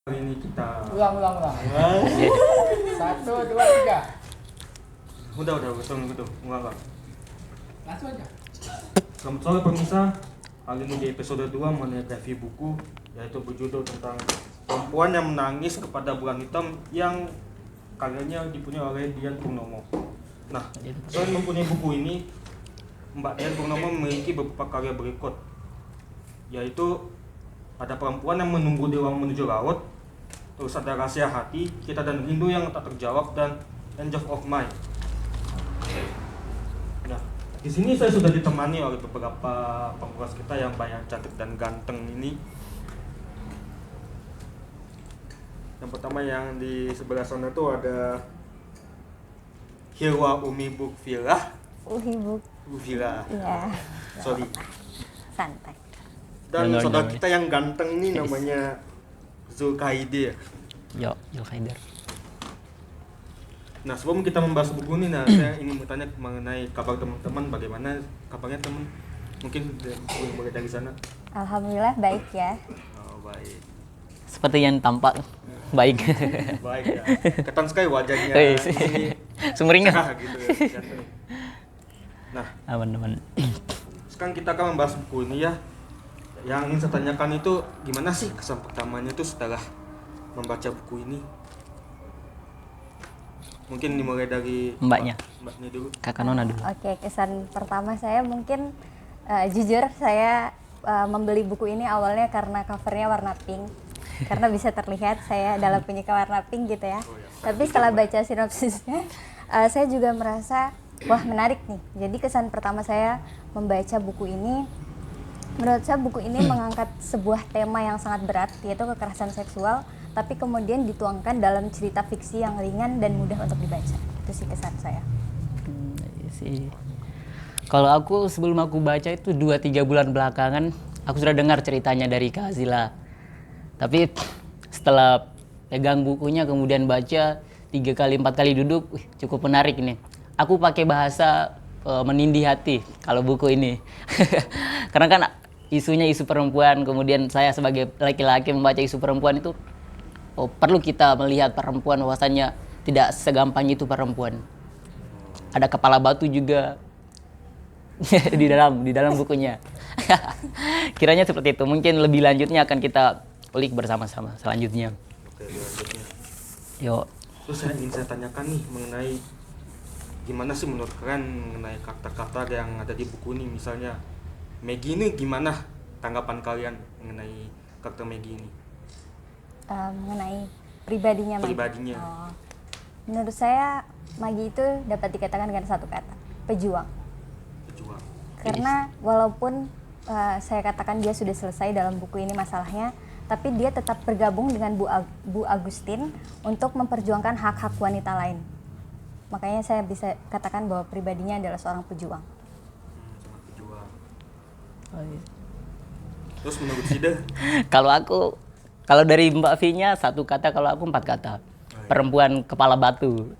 Hari ini kita Ulang. Satu, dua, tiga. udah gitu enggak. Langsung aja. Selamat sore pemirsa. Hari ini di episode 2 mengenai review buku, yaitu berjudul tentang perempuan yang menangis kepada bulan hitam yang karyanya dipunyai oleh Dian Purnomo. Nah, selain mempunyai buku ini, Mbak Dian Purnomo memiliki beberapa karya berikut, yaitu ada Perempuan yang Menunggu di Ruang Menuju Laut, terus ada Rahasia Hati, Kita dan Rindu yang Tak Terjawab, dan Angel of Mine. Nah, di sini saya sudah ditemani oleh beberapa pengulas kita yang banyak cantik dan ganteng ini. Yang pertama yang di sebelah sana tuh ada Hilwa Umi Bukvila. Bukvila. Iya. Sorry. Santai. Dan Benar, saudara benar. kita yang ganteng ini namanya Zulkaide. Yo Haider. Nah, sebelum kita membahas buku ini, saya ingin bertanya mengenai kabar teman-teman. Bagaimana kabarnya teman? Mungkin boleh dari sana. Alhamdulillah baik ya. Oh, baik. Seperti yang tampak baik. Baik ya. Ketan sekali wajahnya. Hei, Ini sumringah. cerah gitu ya. Ganteng. Nah, Aman. sekarang kita akan membahas buku ini ya. Yang ingin saya tanyakan itu gimana sih kesan pertamanya itu setelah membaca buku ini? Mungkin dimulai dari Mbaknya. Mbaknya dulu. Kakak Nona dulu. Oke, kesan pertama saya mungkin jujur saya membeli buku ini awalnya karena covernya warna pink. Karena bisa terlihat saya adalah penyuka warna pink gitu ya. Tapi setelah baca sinopsisnya, saya juga merasa wah menarik nih. Jadi kesan pertama saya membaca buku ini, menurut saya buku ini mengangkat sebuah tema yang sangat berat, yaitu kekerasan seksual, tapi kemudian dituangkan dalam cerita fiksi yang ringan dan mudah untuk dibaca. Itu sih kesan saya. Iya sih. Kalau aku sebelum aku baca itu 2-3 bulan belakangan aku sudah dengar ceritanya dari Kak Azila. Tapi setelah pegang bukunya kemudian baca 3 kali 4 kali duduk, cukup menarik ini. Aku pakai bahasa menindih hati kalau buku ini. Karena kan isunya isu perempuan, kemudian saya sebagai laki-laki membaca isu perempuan itu perlu kita melihat perempuan bahwasannya tidak segampang itu perempuan. Ada kepala batu juga di dalam bukunya. Kiranya seperti itu. Mungkin lebih lanjutnya akan kita ulik bersama-sama selanjutnya. Oke, selanjutnya. Yo. Terus saya tanyakan nih mengenai gimana sih menurut kalian mengenai kata-kata yang ada di buku ini. Misalnya Maggie ini gimana tanggapan kalian mengenai karakter Maggie ini? Mengenai pribadinya Maggie. Pribadinya. Oh. Menurut saya Maggie itu dapat dikatakan dengan satu kata, pejuang. Pejuang. Karena walaupun saya katakan dia sudah selesai dalam buku ini masalahnya, tapi dia tetap bergabung dengan Bu Agustin untuk memperjuangkan hak-hak wanita lain. Makanya saya bisa katakan bahwa pribadinya adalah seorang pejuang. Sangat pejuang. Oh, iya. Terus menurut Sida? Kalau dari Mbak V-nya satu kata, kalau aku 4 kata. Perempuan kepala batu.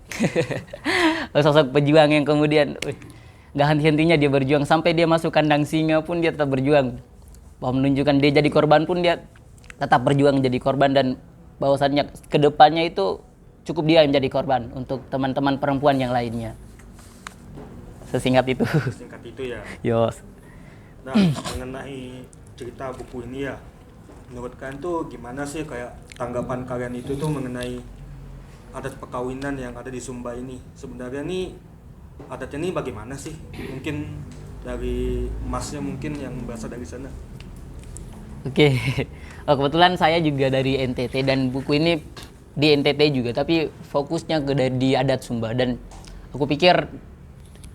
Sosok pejuang yang kemudian nggak henti-hentinya dia berjuang sampai dia masuk kandang singa pun dia tetap berjuang. Bahwa menunjukkan dia jadi korban pun dia tetap berjuang jadi korban, dan bahwasannya kedepannya itu cukup dia yang jadi korban untuk teman-teman perempuan yang lainnya. Sesingkat itu. Singkat itu ya. Yos. Nah, mengenai cerita buku ini ya, menurut kalian tuh gimana sih kayak tanggapan kalian itu tuh mengenai adat perkawinan yang ada di Sumba ini? Sebenarnya nih adatnya nih bagaimana sih? Mungkin dari Masnya mungkin yang berasal dari sana. Oke. Kebetulan saya juga dari NTT dan buku ini di NTT juga, tapi fokusnya di adat Sumba, dan aku pikir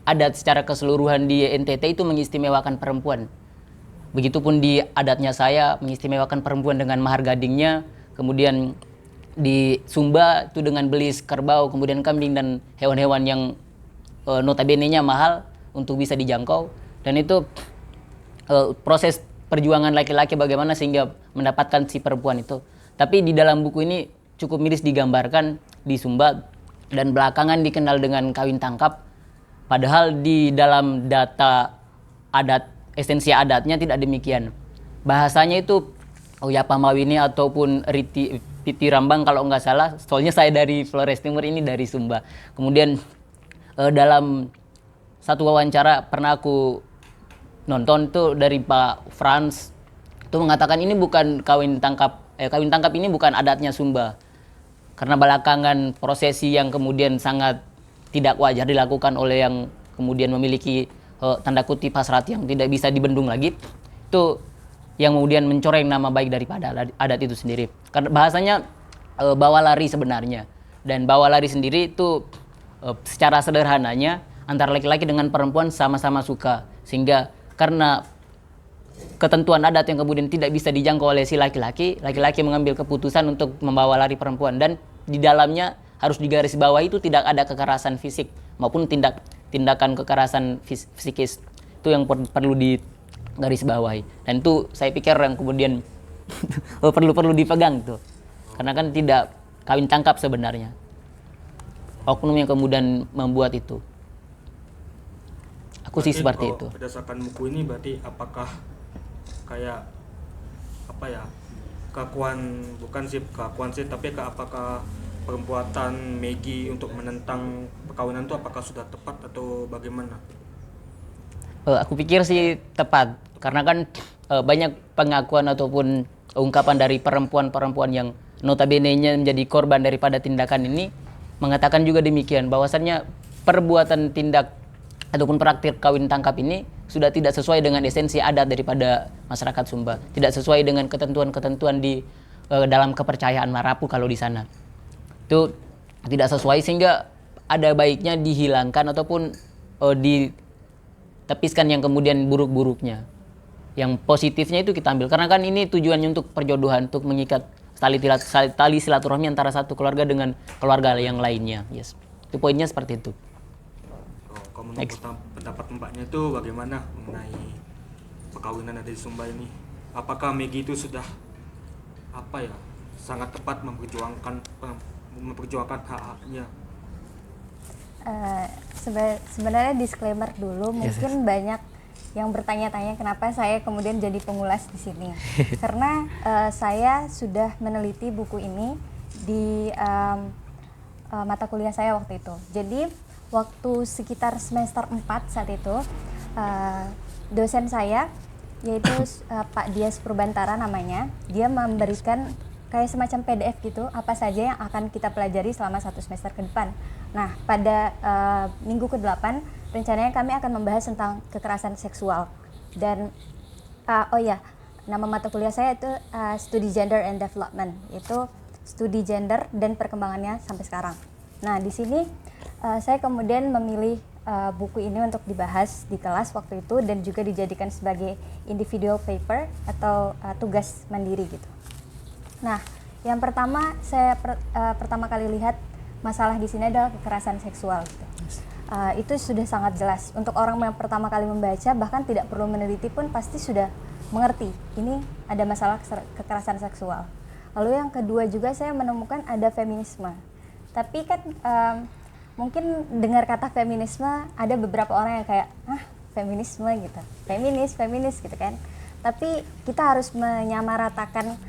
adat secara keseluruhan di NTT itu mengistimewakan perempuan. Begitupun di adatnya saya mengistimewakan perempuan dengan mahar gadingnya, kemudian di Sumba itu dengan belis kerbau, kemudian kambing dan hewan-hewan yang notabene-nya mahal untuk bisa dijangkau, dan itu proses perjuangan laki-laki bagaimana sehingga mendapatkan si perempuan itu. Tapi di dalam buku ini cukup miris digambarkan di Sumba, dan belakangan dikenal dengan kawin tangkap. Padahal di dalam data adat, esensi adatnya tidak demikian. Bahasanya itu Oya Pamawini ataupun Pipi Rambang kalau nggak salah, soalnya saya dari Flores Timur, ini dari Sumba. Kemudian dalam satu wawancara pernah aku nonton tuh dari Pak Franz, itu mengatakan ini bukan kawin tangkap ini bukan adatnya Sumba. Karena belakangan prosesi yang kemudian sangat tidak wajar dilakukan oleh yang kemudian memiliki tanda kutip hasrat yang tidak bisa dibendung lagi, itu yang kemudian mencoreng nama baik daripada adat itu sendiri. Karena bahasanya bawa lari sebenarnya. Dan bawa lari sendiri itu secara sederhananya antara laki-laki dengan perempuan sama-sama suka. Sehingga karena ketentuan adat yang kemudian tidak bisa dijangkau oleh si laki-laki, laki-laki mengambil keputusan untuk membawa lari perempuan. Dan di dalamnya harus digarisbawahi itu tidak ada kekerasan fisik maupun tindakan kekerasan psikis. Itu yang perlu digarisbawahi. Dan itu saya pikir yang kemudian perlu dipegang tuh. Karena kan tidak kawin tangkap sebenarnya. Oknum yang kemudian membuat itu. Aku sih seperti itu. Berdasarkan buku ini berarti apakah kayak apa ya, bukan sih keakuan sih, tapi apakah perbuatan Maggie untuk menentang perkawinan itu apakah sudah tepat atau bagaimana? Aku pikir sih tepat, karena kan banyak pengakuan ataupun ungkapan dari perempuan-perempuan yang notabene-nya menjadi korban daripada tindakan ini mengatakan juga demikian, bahwasannya perbuatan tindak ataupun praktik kawin tangkap ini sudah tidak sesuai dengan esensi adat daripada masyarakat Sumba, tidak sesuai dengan ketentuan-ketentuan di dalam kepercayaan Marapu kalau di sana. Itu tidak sesuai, sehingga ada baiknya dihilangkan ataupun ditepiskan yang kemudian buruk-buruknya. Yang positifnya itu kita ambil, karena kan ini tujuannya untuk perjodohan, untuk mengikat tali silaturahmi antara satu keluarga dengan keluarga yang lainnya. Yes. Itu poinnya seperti itu. Kalau menurut pendapat Mbaknya itu bagaimana mengenai perkawinan ada di Sumba ini? Apakah Maggie itu sudah sangat tepat memperjuangkan hak-haknya? Sebenarnya disclaimer dulu, mungkin banyak yang bertanya-tanya kenapa saya kemudian jadi pengulas di sini. Karena saya sudah meneliti buku ini di mata kuliah saya waktu itu. Jadi waktu sekitar semester 4 saat itu, dosen saya, yaitu Pak Dias Purbantara namanya, dia memberikan kayak semacam PDF gitu, apa saja yang akan kita pelajari selama 1 semester ke depan. Nah, pada minggu ke-8, rencananya kami akan membahas tentang kekerasan seksual. Dan, nama mata kuliah saya itu Studi Gender and Development, itu studi gender dan perkembangannya sampai sekarang. Nah, di sini saya kemudian memilih buku ini untuk dibahas di kelas waktu itu dan juga dijadikan sebagai individual paper atau tugas mandiri gitu. Nah, yang pertama saya pertama kali lihat masalah di sini adalah kekerasan seksual gitu. Itu sudah sangat jelas untuk orang yang pertama kali membaca, bahkan tidak perlu meneliti pun pasti sudah mengerti ini ada masalah kekerasan seksual. Lalu yang kedua juga saya menemukan ada feminisme. Tapi kan mungkin dengar kata feminisme ada beberapa orang yang kayak feminisme gitu, feminis gitu kan. Tapi kita harus menyamaratakan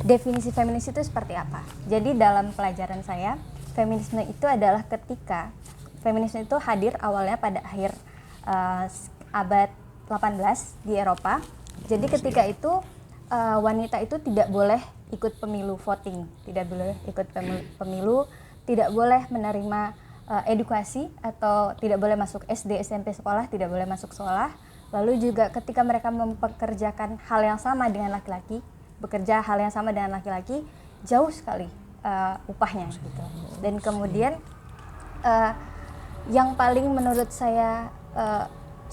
definisi feminis itu seperti apa. Jadi dalam pelajaran saya, feminisme itu adalah ketika feminisme itu hadir awalnya pada akhir abad 18 di Eropa. Jadi ketika itu wanita itu tidak boleh ikut pemilu voting, tidak boleh ikut pemilu, tidak boleh menerima edukasi atau tidak boleh masuk SD, SMP sekolah, tidak boleh masuk sekolah. Lalu juga ketika mereka mempekerjakan hal yang sama dengan laki-laki, bekerja hal yang sama dengan laki-laki, jauh sekali upahnya gitu. Dan kemudian yang paling menurut saya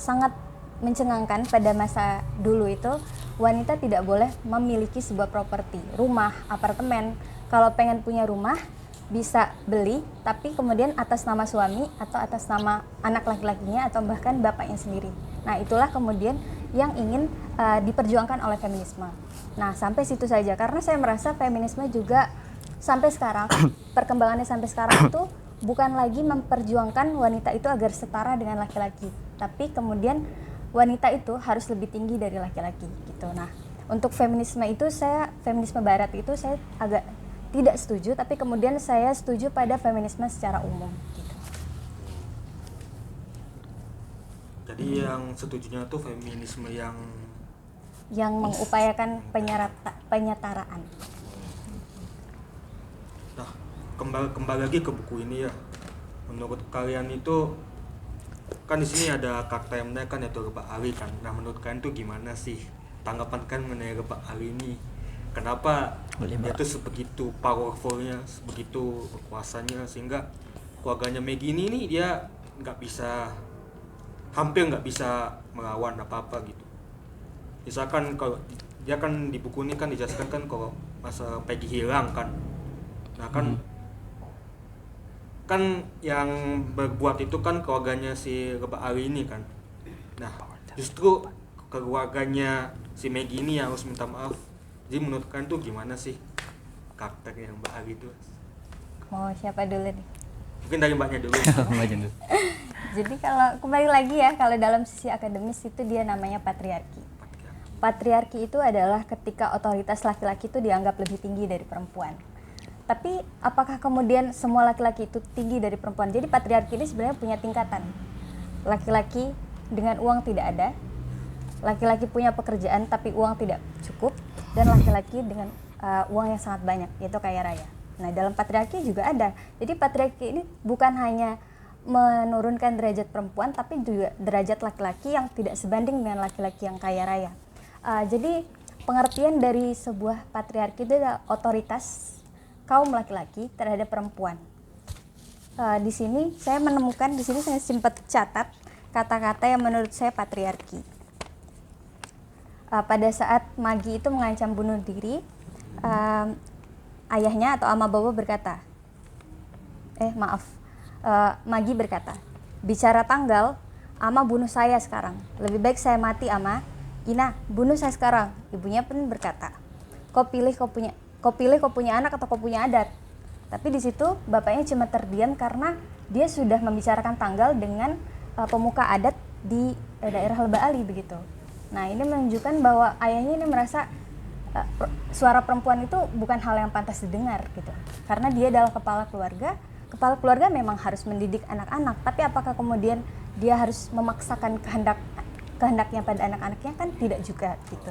sangat mencengangkan pada masa dulu itu, wanita tidak boleh memiliki sebuah properti, rumah, apartemen. Kalau pengen punya rumah bisa beli, tapi kemudian atas nama suami atau atas nama anak laki-lakinya atau bahkan bapaknya sendiri. Nah, itulah kemudian yang ingin diperjuangkan oleh feminisme. Nah, sampai situ saja, karena saya merasa feminisme juga sampai sekarang, perkembangannya sampai sekarang itu bukan lagi memperjuangkan wanita itu agar setara dengan laki-laki, tapi kemudian wanita itu harus lebih tinggi dari laki-laki gitu. Nah, untuk feminisme itu feminisme barat itu saya agak tidak setuju, tapi kemudian saya setuju pada feminisme secara umum gitu. Jadi yang setujunya tuh feminisme yang mengupayakan penyetaraan. nah, kembali lagi ke buku ini ya. Menurut kalian itu kan di sini ada karakter yang menarik kan, yaitu Rebak Ali kan. Nah, menurut kalian tuh gimana sih tanggapan kan mengenai Rebak Ali ini? Kenapa dia tuh sebegitu powerfulnya, sebegitu berkuasanya, sehingga keluarganya Maggie ini nih dia hampir nggak bisa melawan apa-apa gitu. Misalkan kalau dia kan di buku ini kan dijelaskan kan kalau masa Peggy hilang kan, nah kan kan yang berbuat itu kan keluarganya si Rebak Ali ini kan. Nah, justru keluarganya si Maggie ini yang harus minta maaf. Jadi menurut kalian tuh gimana sih karakter yang Mbak Ali itu? Mau siapa dulu nih? Mungkin dari Mbaknya dulu. Jadi kalau kembali lagi ya, kalau dalam sisi akademis itu dia namanya patriarki. Patriarki itu adalah ketika otoritas laki-laki itu dianggap lebih tinggi dari perempuan. Tapi apakah kemudian semua laki-laki itu tinggi dari perempuan? Jadi patriarki ini sebenarnya punya tingkatan. Laki-laki dengan uang tidak ada, laki-laki punya pekerjaan tapi uang tidak cukup, dan laki-laki dengan uang yang sangat banyak, yaitu kaya raya. Nah, dalam patriarki juga ada. Jadi patriarki ini bukan hanya menurunkan derajat perempuan, tapi juga derajat laki-laki yang tidak sebanding dengan laki-laki yang kaya raya. Jadi pengertian dari sebuah patriarki itu adalah otoritas kaum laki-laki terhadap perempuan. Di sini saya menemukan, di sini saya sempat catat kata-kata yang menurut saya patriarki. Pada saat Maggie itu mengancam bunuh diri, ayahnya atau Ama Bobo berkata, Maggie berkata, bicara tanggal, Ama bunuh saya sekarang. Lebih baik saya mati, Ama. Ina, bunuh saya sekarang. Ibunya pun berkata, kau pilih kau punya anak atau kau punya adat. Tapi di situ bapaknya cuma terdiam karena dia sudah membicarakan tanggal dengan pemuka adat di daerah Rebak Ali begitu. Nah, ini menunjukkan bahwa ayahnya ini merasa suara perempuan itu bukan hal yang pantas didengar gitu. Karena dia adalah kepala keluarga. Kepala keluarga memang harus mendidik anak-anak, tapi apakah kemudian dia harus memaksakan kehendaknya pada anak-anaknya? Kan tidak juga gitu.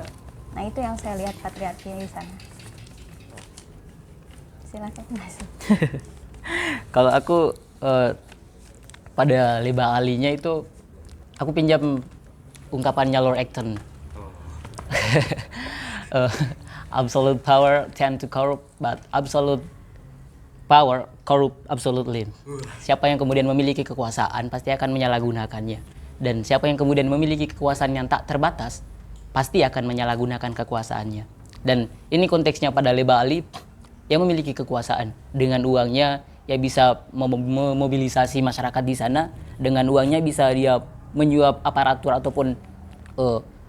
Nah, itu yang saya lihat patriarkinya di sana. Silakan Mas. Kalau aku pada Rebak Ali-nya itu aku pinjam ungkapannya Lord Acton. Absolute power tend to corrupt, but absolute power corrupt absolutely. Siapa yang kemudian memiliki kekuasaan pasti akan menyalahgunakannya. Dan siapa yang kemudian memiliki kekuasaan yang tak terbatas pasti akan menyalahgunakan kekuasaannya. Dan ini konteksnya pada Rebak Ali yang memiliki kekuasaan. Dengan uangnya ya bisa memobilisasi masyarakat di sana. Dengan uangnya bisa dia menyuap aparatur ataupun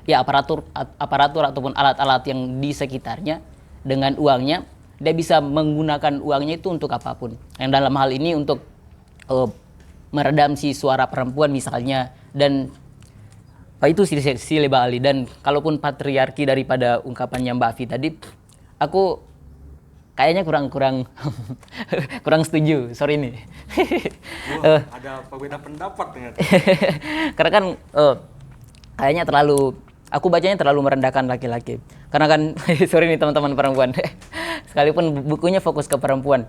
aparatur ataupun alat-alat yang di sekitarnya. Dengan uangnya dia bisa menggunakan uangnya itu untuk apapun. Yang dalam hal ini untuk meredam si suara perempuan misalnya, dan itu si Rebak Ali. Dan kalaupun patriarki daripada ungkapannya Mbak Afi tadi, aku kayaknya kurang setuju, sorry nih. Ada perbedaan pendapat ternyata. Karena kan kayaknya aku bacanya terlalu merendahkan laki-laki. Karena kan sorry nih teman-teman perempuan, sekalipun bukunya fokus ke perempuan.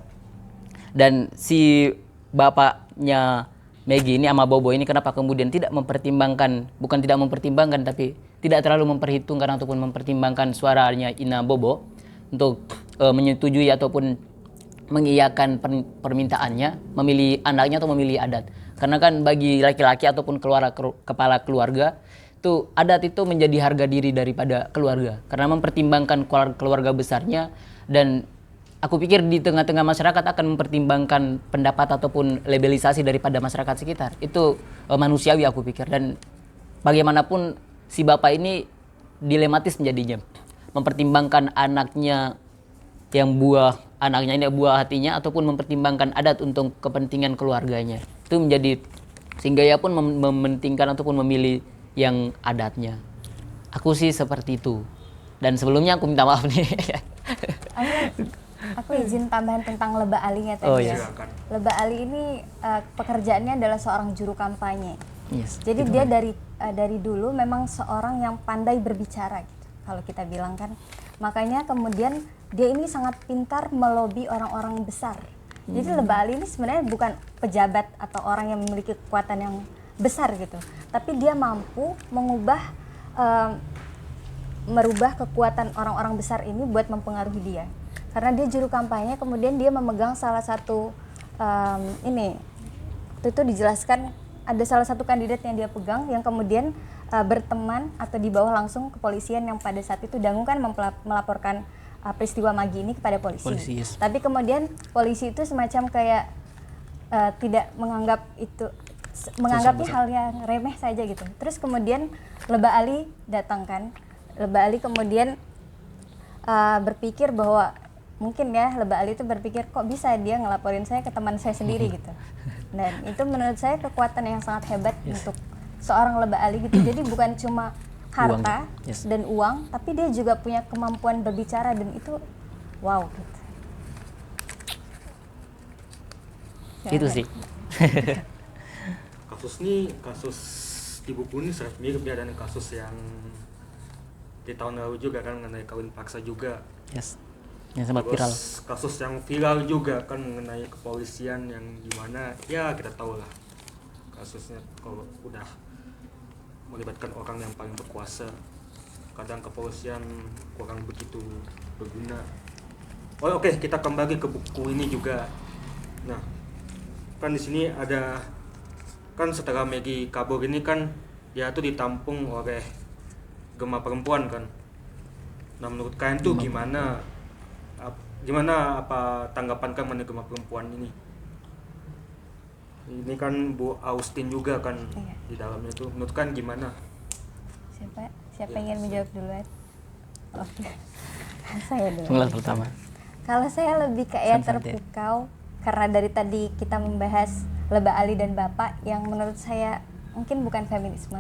Dan si bapaknya Maggie ini, Ama Bobo ini, kenapa kemudian bukan tidak mempertimbangkan, tapi tidak terlalu memperhitungkan ataupun mempertimbangkan suaranya Ina Bobo untuk menyetujui ataupun mengiyakan permintaannya memilih anaknya atau memilih adat. Karena kan bagi laki-laki ataupun kepala keluarga itu, adat itu menjadi harga diri daripada keluarga karena mempertimbangkan keluarga besarnya. Dan aku pikir di tengah-tengah masyarakat akan mempertimbangkan pendapat ataupun labelisasi daripada masyarakat sekitar. Itu manusiawi aku pikir. Dan bagaimanapun si bapak ini dilematis menjadinya, mempertimbangkan anaknya ini buah hatinya ataupun mempertimbangkan adat untuk kepentingan keluarganya. Itu menjadi sehingga ia pun mementingkan ataupun memilih yang adatnya. Aku sih seperti itu. Dan sebelumnya aku minta maaf nih. Aku izin tambahan tentang Leba Alinya tadi Oh, ya. yes. Silakan. Leba Ali ini pekerjaannya adalah seorang juru kampanye. Yes. Jadi gitu, dia Mbak. dari dulu memang seorang yang pandai berbicara gitu. Kalau kita bilang kan. Makanya kemudian dia ini sangat pintar melobi orang-orang besar. Jadi Leba Ali ini sebenarnya bukan pejabat atau orang yang memiliki kekuatan yang besar gitu. Tapi dia mampu merubah kekuatan orang-orang besar ini buat mempengaruhi dia. Karena dia juru kampanye, kemudian dia memegang salah satu waktu itu dijelaskan ada salah satu kandidat yang dia pegang yang kemudian berteman atau di bawah langsung kepolisian yang pada saat itu Dangu kan melaporkan peristiwa Magi ini kepada polisi. Yes. Tapi kemudian polisi itu semacam kayak tidak menganggap itu menganggapnya hal yang remeh saja gitu. Terus kemudian Leba Ali datang kan. Leba Ali kemudian berpikir bahwa mungkin ya Leba Ali itu berpikir kok bisa dia ngelaporin saya ke teman saya sendiri gitu. Dan itu menurut saya kekuatan yang sangat hebat untuk seorang Leba Ali gitu. Jadi bukan cuma harta dan uang, tapi dia juga punya kemampuan berbicara dan itu wow gitu. Itu sih. Kasus di buku ini sangat mirip ya dengan kasus yang di tahun lalu juga kan mengenai kawin paksa juga. Yes. Yang sempat viral. Terus kasus yang viral juga kan mengenai kepolisian yang dimana ya kita tahu lah kasusnya kalau udah melibatkan orang yang paling berkuasa, kadang kepolisian kurang begitu berguna. Oke, kita kembali ke buku ini juga. Nah, kan di sini ada kan setelah Maggie kabur ini kan dia tuh ditampung oleh Gema Perempuan kan. Nah, menurut kalian tuh gimana apa tanggapan kan mengenai Gema Perempuan ini? Ini kan Bu Austin juga kan di dalamnya tuh. Menurut kan gimana? Siapa ingin menjawab duluan? Oke. Saya dulu. Pengalaman pertama. Kalau saya lebih kayak terpukau karena dari tadi kita membahas Leba Ali dan Bapak yang menurut saya mungkin bukan feminisme,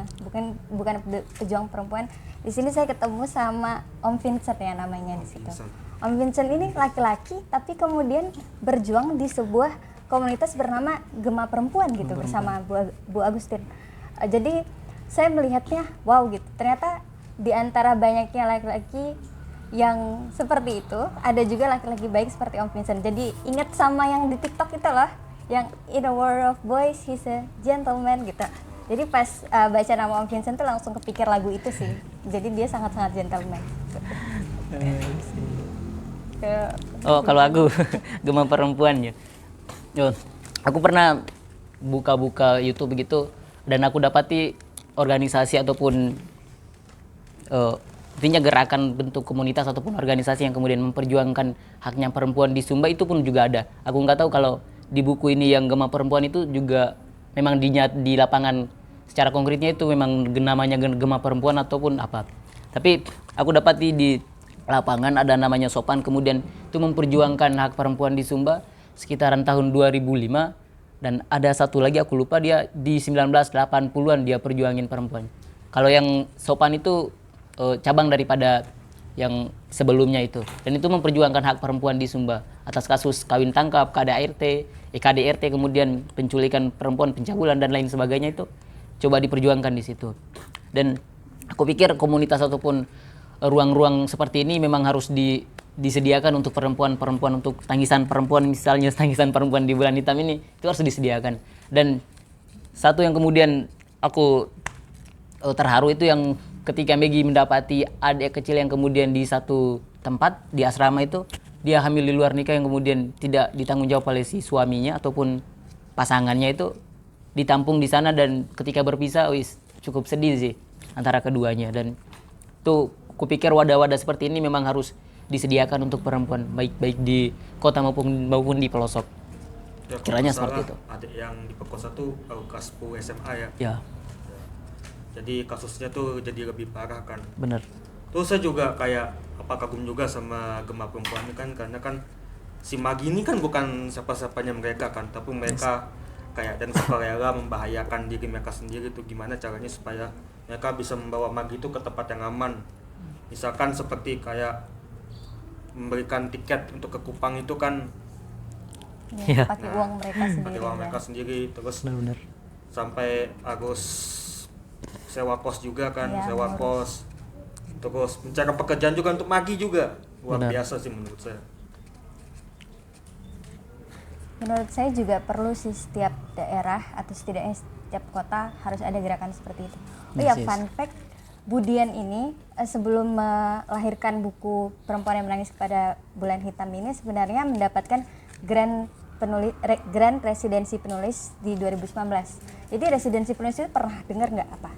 bukan pejuang perempuan. Di sini saya ketemu sama Om Vincent ya namanya di situ. Om Vincent ini laki-laki tapi kemudian berjuang di sebuah komunitas bernama Gema Perempuan gitu bersama Bu Agustin. Jadi saya melihatnya wow gitu. Ternyata di antara banyaknya laki-laki yang seperti itu ada juga laki-laki baik seperti Om Vincent. Jadi ingat sama yang di TikTok itu loh, yang in a world of boys he's a gentleman gitu. Jadi pas baca nama Om Vincent tuh langsung kepikir lagu itu sih. Jadi dia sangat-sangat gentleman. Oh, kalau aku Gema Perempuan ya. Aku pernah buka-buka YouTube begitu dan aku dapati organisasi ataupun intinya gerakan bentuk komunitas ataupun organisasi yang kemudian memperjuangkan haknya perempuan di Sumba itu pun juga ada. Aku nggak tahu kalau di buku ini yang Gema Perempuan itu juga memang di lapangan secara konkretnya itu memang namanya Gema Perempuan ataupun apa. Tapi aku dapati di lapangan ada namanya Sopan kemudian itu memperjuangkan hak perempuan di Sumba sekitaran tahun 2005 dan ada satu lagi aku lupa dia di 1980-an dia perjuangin perempuan. Kalau yang Sopan itu cabang daripada yang sebelumnya itu dan itu memperjuangkan hak perempuan di Sumba atas kasus kawin tangkap, KDRT kemudian penculikan perempuan, pencabulan dan lain sebagainya itu coba diperjuangkan di situ. Dan aku pikir komunitas ataupun ruang-ruang seperti ini memang harus disediakan untuk perempuan-perempuan, untuk tangisan perempuan, misalnya tangisan perempuan di bulan hitam ini itu harus disediakan. Dan satu yang kemudian aku terharu itu yang ketika Maggie mendapati adik kecil yang kemudian di satu tempat di asrama itu dia hamil di luar nikah yang kemudian tidak ditanggung jawab oleh si suaminya ataupun pasangannya itu ditampung di sana dan ketika berpisah cukup sedih sih antara keduanya. Dan itu kupikir wadah-wadah seperti ini memang harus disediakan untuk perempuan baik di kota maupun di pelosok. Ya, kiranya seperti itu. Adik yang diperkosa tuh kelas 10 SMA ya. Ya. Jadi kasusnya tuh jadi lebih parah kan. Bener. Terus saya juga kayak kagum juga sama Gema Perempuan ini kan karena kan si Magi ini kan bukan siapa-siapanya mereka kan, tapi mereka kayak dan sukarela membahayakan diri mereka sendiri tuh gimana caranya supaya mereka bisa membawa Magi itu ke tempat yang aman. Misalkan seperti kayak memberikan tiket untuk ke Kupang itu kan Ya, pakai uang mereka sendiri. pakai uang ya. mereka sendiri, terus Benar-benar. sampai harus sewa kos juga kan, Iya, sewa ngurus. kos, terus mencari pekerjaan juga untuk magi juga, luar Benar. biasa sih menurut saya. Menurut saya juga perlu sih setiap daerah atau setidaknya setiap kota harus ada gerakan seperti itu. Oh ya, Yes, yes. fun fact, Budian ini sebelum melahirkan buku Perempuan yang Menangis Kepada Bulan Hitam ini sebenarnya mendapatkan Grand Residensi Penulis di 2019. Jadi residensi penulis itu pernah dengar nggak apa?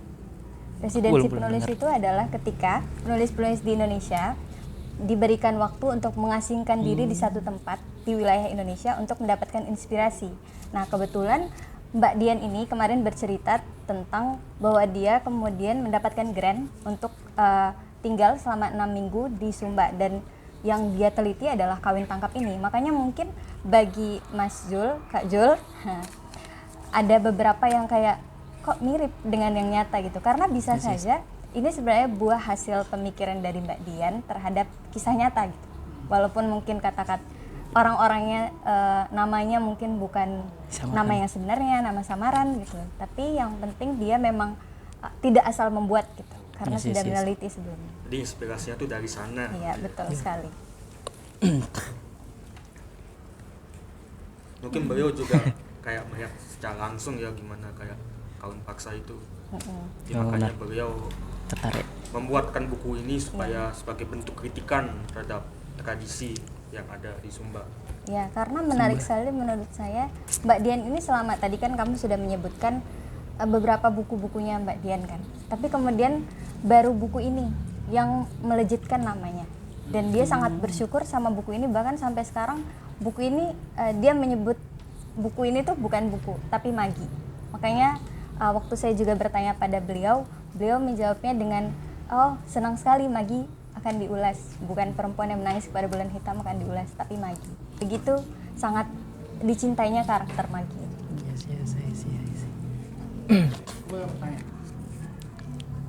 Residensi Belum penulis dengar. itu adalah ketika penulis-penulis di Indonesia diberikan waktu untuk mengasingkan diri di satu tempat di wilayah Indonesia untuk mendapatkan inspirasi. Nah, kebetulan Mbak Dian ini kemarin bercerita tentang bahwa dia kemudian mendapatkan grant untuk tinggal selama 6 minggu di Sumba, dan yang dia teliti adalah kawin tangkap ini. Makanya mungkin bagi Mas Jul, Kak Jul, ada beberapa yang kayak kok mirip dengan yang nyata gitu, karena bisa saja ini sebenarnya buah hasil pemikiran dari Mbak Dian terhadap kisah nyata gitu. Walaupun mungkin kata-kata orang-orangnya namanya mungkin bukan Samaran. nama yang sebenarnya, nama samaran gitu. Tapi yang penting dia memang tidak asal membuat gitu, karena Yes, yes, sudah yes. meneliti sebelumnya. Jadi inspirasinya tuh dari sana. Iya, betul sekali. Mungkin beliau juga kayak melihat secara langsung ya gimana kayak kawin paksa itu. Jadi Oh, makanya benar. beliau Tertarik. membuatkan buku ini supaya sebagai bentuk kritikan terhadap tradisi yang ada di Sumba. Ya, karena menarik sekali menurut saya Mbak Dian ini, selama tadi kan kamu sudah menyebutkan beberapa buku-bukunya Mbak Dian kan. Tapi kemudian baru buku ini yang melejitkan namanya. Dan dia sangat bersyukur sama buku ini, bahkan sampai sekarang buku ini dia menyebut buku ini tuh bukan buku tapi magi. Makanya waktu saya juga bertanya pada beliau menjawabnya dengan, oh senang sekali magi akan diulas, bukan Perempuan yang Menangis Kepada Bulan Hitam akan diulas, tapi magi. Begitu sangat dicintainya karakter magi. Yes, yes, yes, yes. Boleh bertanya?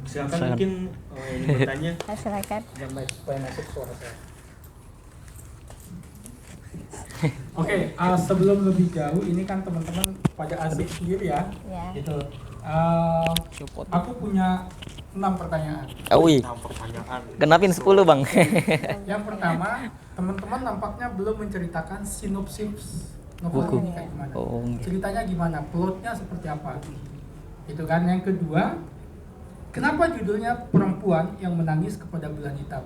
Silakan Silakan. mungkin ingin bertanya. Silakan. Yang baik supaya masuk suara saya. Oke, sebelum lebih jauh, ini kan teman-teman pada asik sendiri ya. Ya. Gitu. Support. Aku punya 6 pertanyaan. Wih, Nah, pertanyaan. kenapin 10 bang? Yang pertama, teman-teman nampaknya belum menceritakan sinopsis novel Buku. ini kayak gimana. Oh, enggak. Ceritanya gimana, plotnya seperti apa. Itu kan. Yang kedua, kenapa judulnya Perempuan yang Menangis Kepada Bulan Hitam?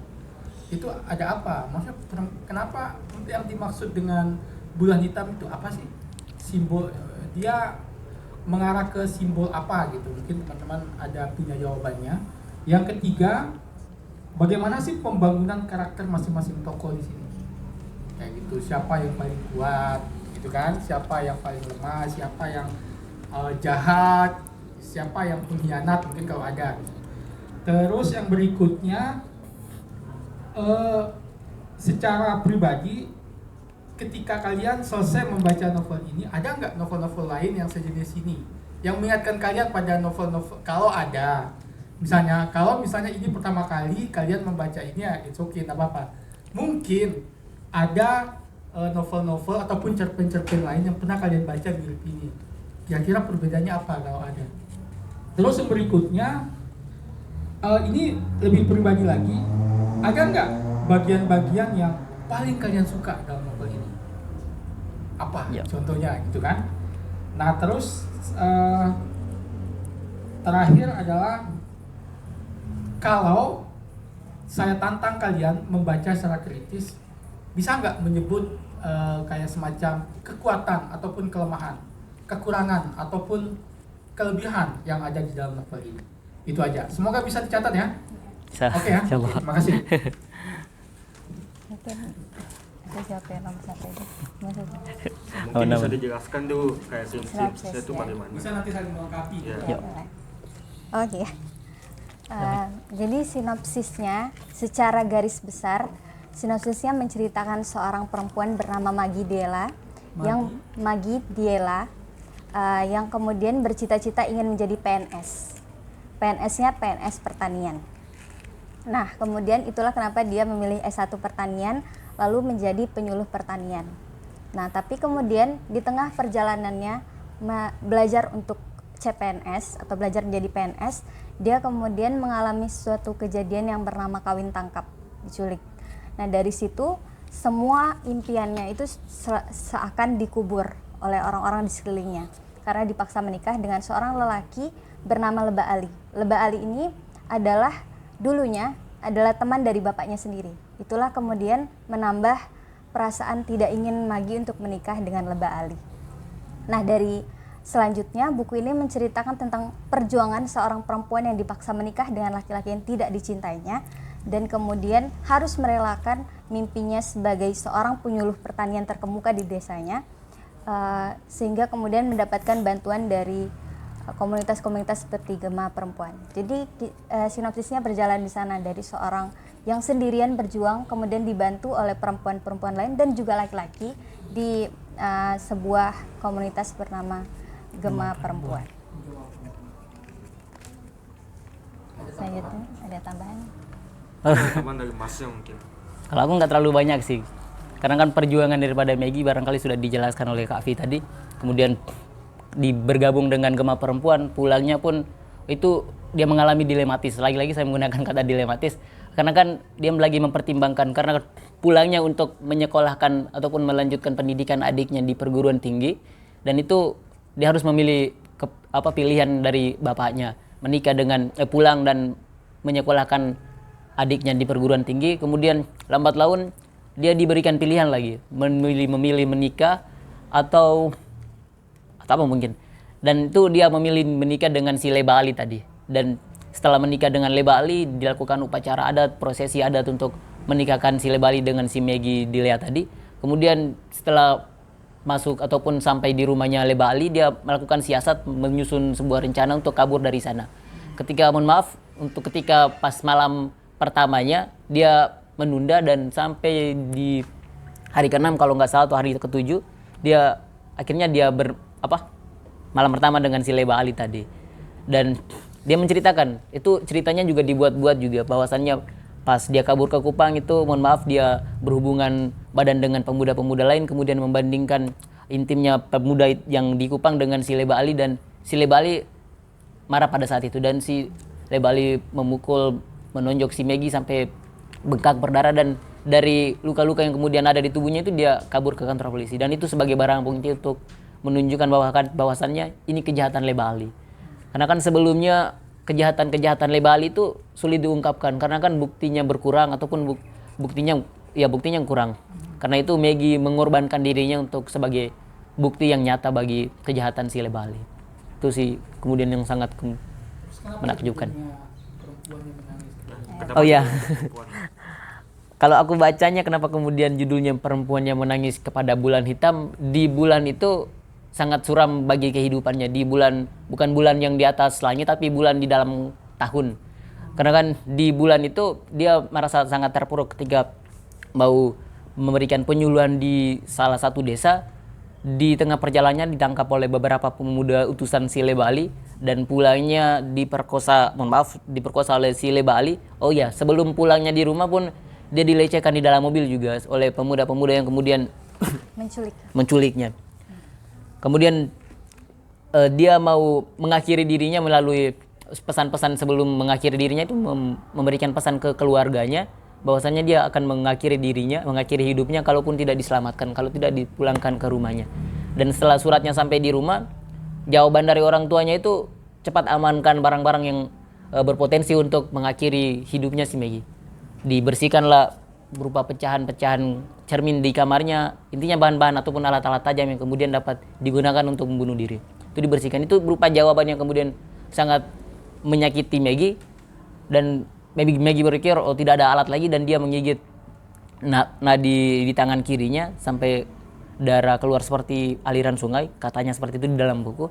Itu ada apa? Maksudnya kenapa yang dimaksud dengan bulan hitam itu apa sih? Simbol, dia mengarah ke simbol apa gitu? Mungkin teman-teman ada punya jawabannya. Yang ketiga, bagaimana sih pembangunan karakter masing-masing tokoh di sini? Kayak gitu, siapa yang paling kuat, gitu kan? Siapa yang paling lemah, siapa yang jahat, siapa yang pengkhianat mungkin kalau ada. Terus yang berikutnya, secara pribadi, ketika kalian selesai membaca novel ini, ada nggak novel-novel lain yang sejenis ini yang mengingatkan kalian pada novel-novel? Kalau ada, kalau misalnya ini pertama kali kalian membaca ini, ya it's okay, nggak apa-apa. Mungkin ada novel-novel ataupun cerpen-cerpen lain yang pernah kalian baca mirip ini. Kira-kira perbedaannya apa kalau ada? Terus yang berikutnya, ini lebih pribadi lagi. Ada nggak bagian-bagian yang paling kalian suka dalam novel ini? Apa Ya. contohnya gitu kan? Nah terus terakhir adalah, kalau saya tantang kalian membaca secara kritis, bisa nggak menyebut kayak semacam kekuatan ataupun kelemahan, kekurangan ataupun kelebihan yang ada di dalam novel ini? Itu aja. Semoga bisa dicatat ya. Oke ya. Coba. Terima kasih. Mungkin aku jawab yang nomor 1 itu. Maksudnya. Mungkin bisa nama. dijelaskan tuh kayak sinopsisnya itu ya. bagaimana? Bisa nanti saling melengkapi. Iya. Ya, boleh. Oke. Jadi sinopsisnya secara garis besar, sinopsisnya menceritakan seorang perempuan bernama Maggie Diela yang kemudian bercita-cita ingin menjadi PNS. PNS-nya PNS pertanian. Nah, kemudian itulah kenapa dia memilih S1 pertanian lalu menjadi penyuluh pertanian. Nah, tapi kemudian di tengah perjalanannya belajar untuk CPNS atau belajar menjadi PNS, dia kemudian mengalami suatu kejadian yang bernama kawin tangkap, diculik. Nah, dari situ semua impiannya itu seakan dikubur oleh orang-orang di sekelilingnya karena dipaksa menikah dengan seorang lelaki bernama Leba Ali. Leba Ali ini dulunya adalah teman dari bapaknya sendiri. Itulah kemudian menambah perasaan tidak ingin lagi untuk menikah dengan Leba Ali. Nah, dari selanjutnya buku ini menceritakan tentang perjuangan seorang perempuan yang dipaksa menikah dengan laki-laki yang tidak dicintainya dan kemudian harus merelakan mimpinya sebagai seorang penyuluh pertanian terkemuka di desanya, sehingga kemudian mendapatkan bantuan dari komunitas-komunitas seperti Gema Perempuan. Jadi sinopsisnya berjalan di sana dari seorang yang sendirian berjuang kemudian dibantu oleh perempuan-perempuan lain dan juga laki-laki di sebuah komunitas bernama Gema Perempuan. Selanjutnya ada tambahan? Teman dari Masnya mungkin. Kalau aku nggak terlalu banyak sih, karena kan perjuangan daripada Maggie barangkali sudah dijelaskan oleh Kak Vi tadi. Kemudian bergabung dengan Gema Perempuan, pulangnya pun itu dia mengalami dilematis. Lagi-lagi saya menggunakan kata dilematis, karena kan dia lagi mempertimbangkan karena pulangnya untuk menyekolahkan ataupun melanjutkan pendidikan adiknya di perguruan tinggi, dan itu dia harus memilih pilihan dari bapaknya, menikah dengan pulang dan menyekolahkan adiknya di perguruan tinggi. Kemudian lambat laun dia diberikan pilihan lagi, memilih menikah atau apa mungkin, dan itu dia memilih menikah dengan si Leba Ali tadi. Dan setelah menikah dengan Leba Ali dilakukan upacara adat, prosesi adat untuk menikahkan si Leba Ali dengan si Maggie Dilea tadi. Kemudian setelah masuk ataupun sampai di rumahnya Leba Ali, dia melakukan siasat menyusun sebuah rencana untuk kabur dari sana. Ketika ketika pas malam pertamanya dia menunda dan sampai di hari ke-6 kalau nggak salah atau hari ke-7 dia akhirnya malam pertama dengan si Leba Ali tadi. Dan dia menceritakan, itu ceritanya juga dibuat-buat juga, bahwasannya pas dia kabur ke Kupang itu dia berhubungan badan dengan pemuda-pemuda lain, kemudian membandingkan intimnya pemuda yang di Kupang dengan si Leba Ali, dan si Leba Ali marah pada saat itu dan si Leba Ali menonjok si Maggie sampai bengkak berdarah, dan dari luka-luka yang kemudian ada di tubuhnya itu dia kabur ke kantor polisi, dan itu sebagai barang bukti untuk menunjukkan bahwasannya ini kejahatan Leba Ali. Karena kan sebelumnya kejahatan Leba Ali itu sulit diungkapkan karena kan buktinya berkurang ataupun buktinya kurang. Karena itu Maggie mengorbankan dirinya untuk sebagai bukti yang nyata bagi kejahatan si Leba Ali. Itu sih kemudian yang sangat menakjubkan. Oh iya. Kalau aku bacanya kenapa kemudian judulnya Perempuan yang Menangis Kepada Bulan Hitam, di bulan itu sangat suram bagi kehidupannya, di bulan, bukan bulan yang di atas langit tapi bulan di dalam tahun. Karena kan di bulan itu dia merasa sangat terpuruk ketika mau memberikan penyuluhan di salah satu desa. Di tengah perjalanannya ditangkap oleh beberapa pemuda utusan si Leba Ali dan pulangnya diperkosa oleh si Leba Ali. Oh ya, sebelum pulangnya di rumah pun dia dilecehkan di dalam mobil juga oleh pemuda-pemuda yang kemudian menculiknya. Kemudian dia mau mengakhiri dirinya melalui pesan-pesan sebelum mengakhiri dirinya itu memberikan pesan ke keluarganya bahwasannya dia akan mengakhiri hidupnya kalaupun tidak diselamatkan, kalau tidak dipulangkan ke rumahnya. Dan setelah suratnya sampai di rumah, jawaban dari orang tuanya itu cepat amankan barang-barang yang berpotensi untuk mengakhiri hidupnya si Maggie. Dibersihkanlah berupa pecahan-pecahan cermin di kamarnya, intinya bahan-bahan ataupun alat-alat tajam yang kemudian dapat digunakan untuk membunuh diri. Itu dibersihkan, itu berupa jawaban yang kemudian sangat menyakiti Maggie. Dan Maggie berpikir tidak ada alat lagi dan dia menggigit nadi di tangan kirinya sampai darah keluar seperti aliran sungai, katanya seperti itu di dalam buku.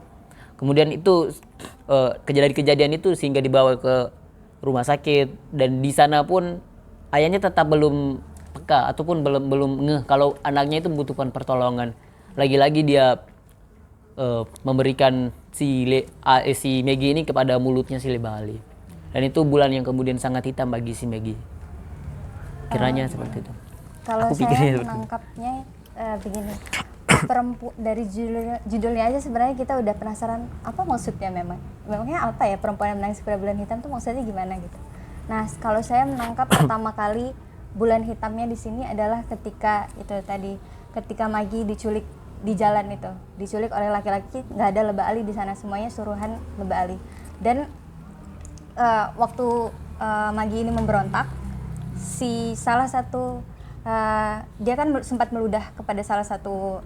Kemudian itu kejadian itu sehingga dibawa ke rumah sakit, dan di sana pun ayahnya tetap belum peka ataupun belum ngeh kalau anaknya itu membutuhkan pertolongan. Lagi-lagi dia memberikan si Maggie ini kepada mulutnya si Leba Ali. Dan itu bulan yang kemudian sangat hitam bagi si Maggie. Kiranya seperti itu. Kalau Aku pikirnya saya seperti itu. menangkapnya begini, dari judulnya aja sebenarnya kita udah penasaran apa maksudnya memangnya apa ya perempuan yang menangis kepada bulan hitam tuh maksudnya gimana gitu. Nah kalau saya menangkap pertama kali bulan hitamnya di sini adalah ketika itu tadi, ketika Maggie diculik di jalan itu, diculik oleh laki-laki, nggak ada Leba Ali di sana, semuanya suruhan Leba Ali. Dan waktu Maggie ini memberontak, si salah satu dia kan sempat meludah kepada salah satu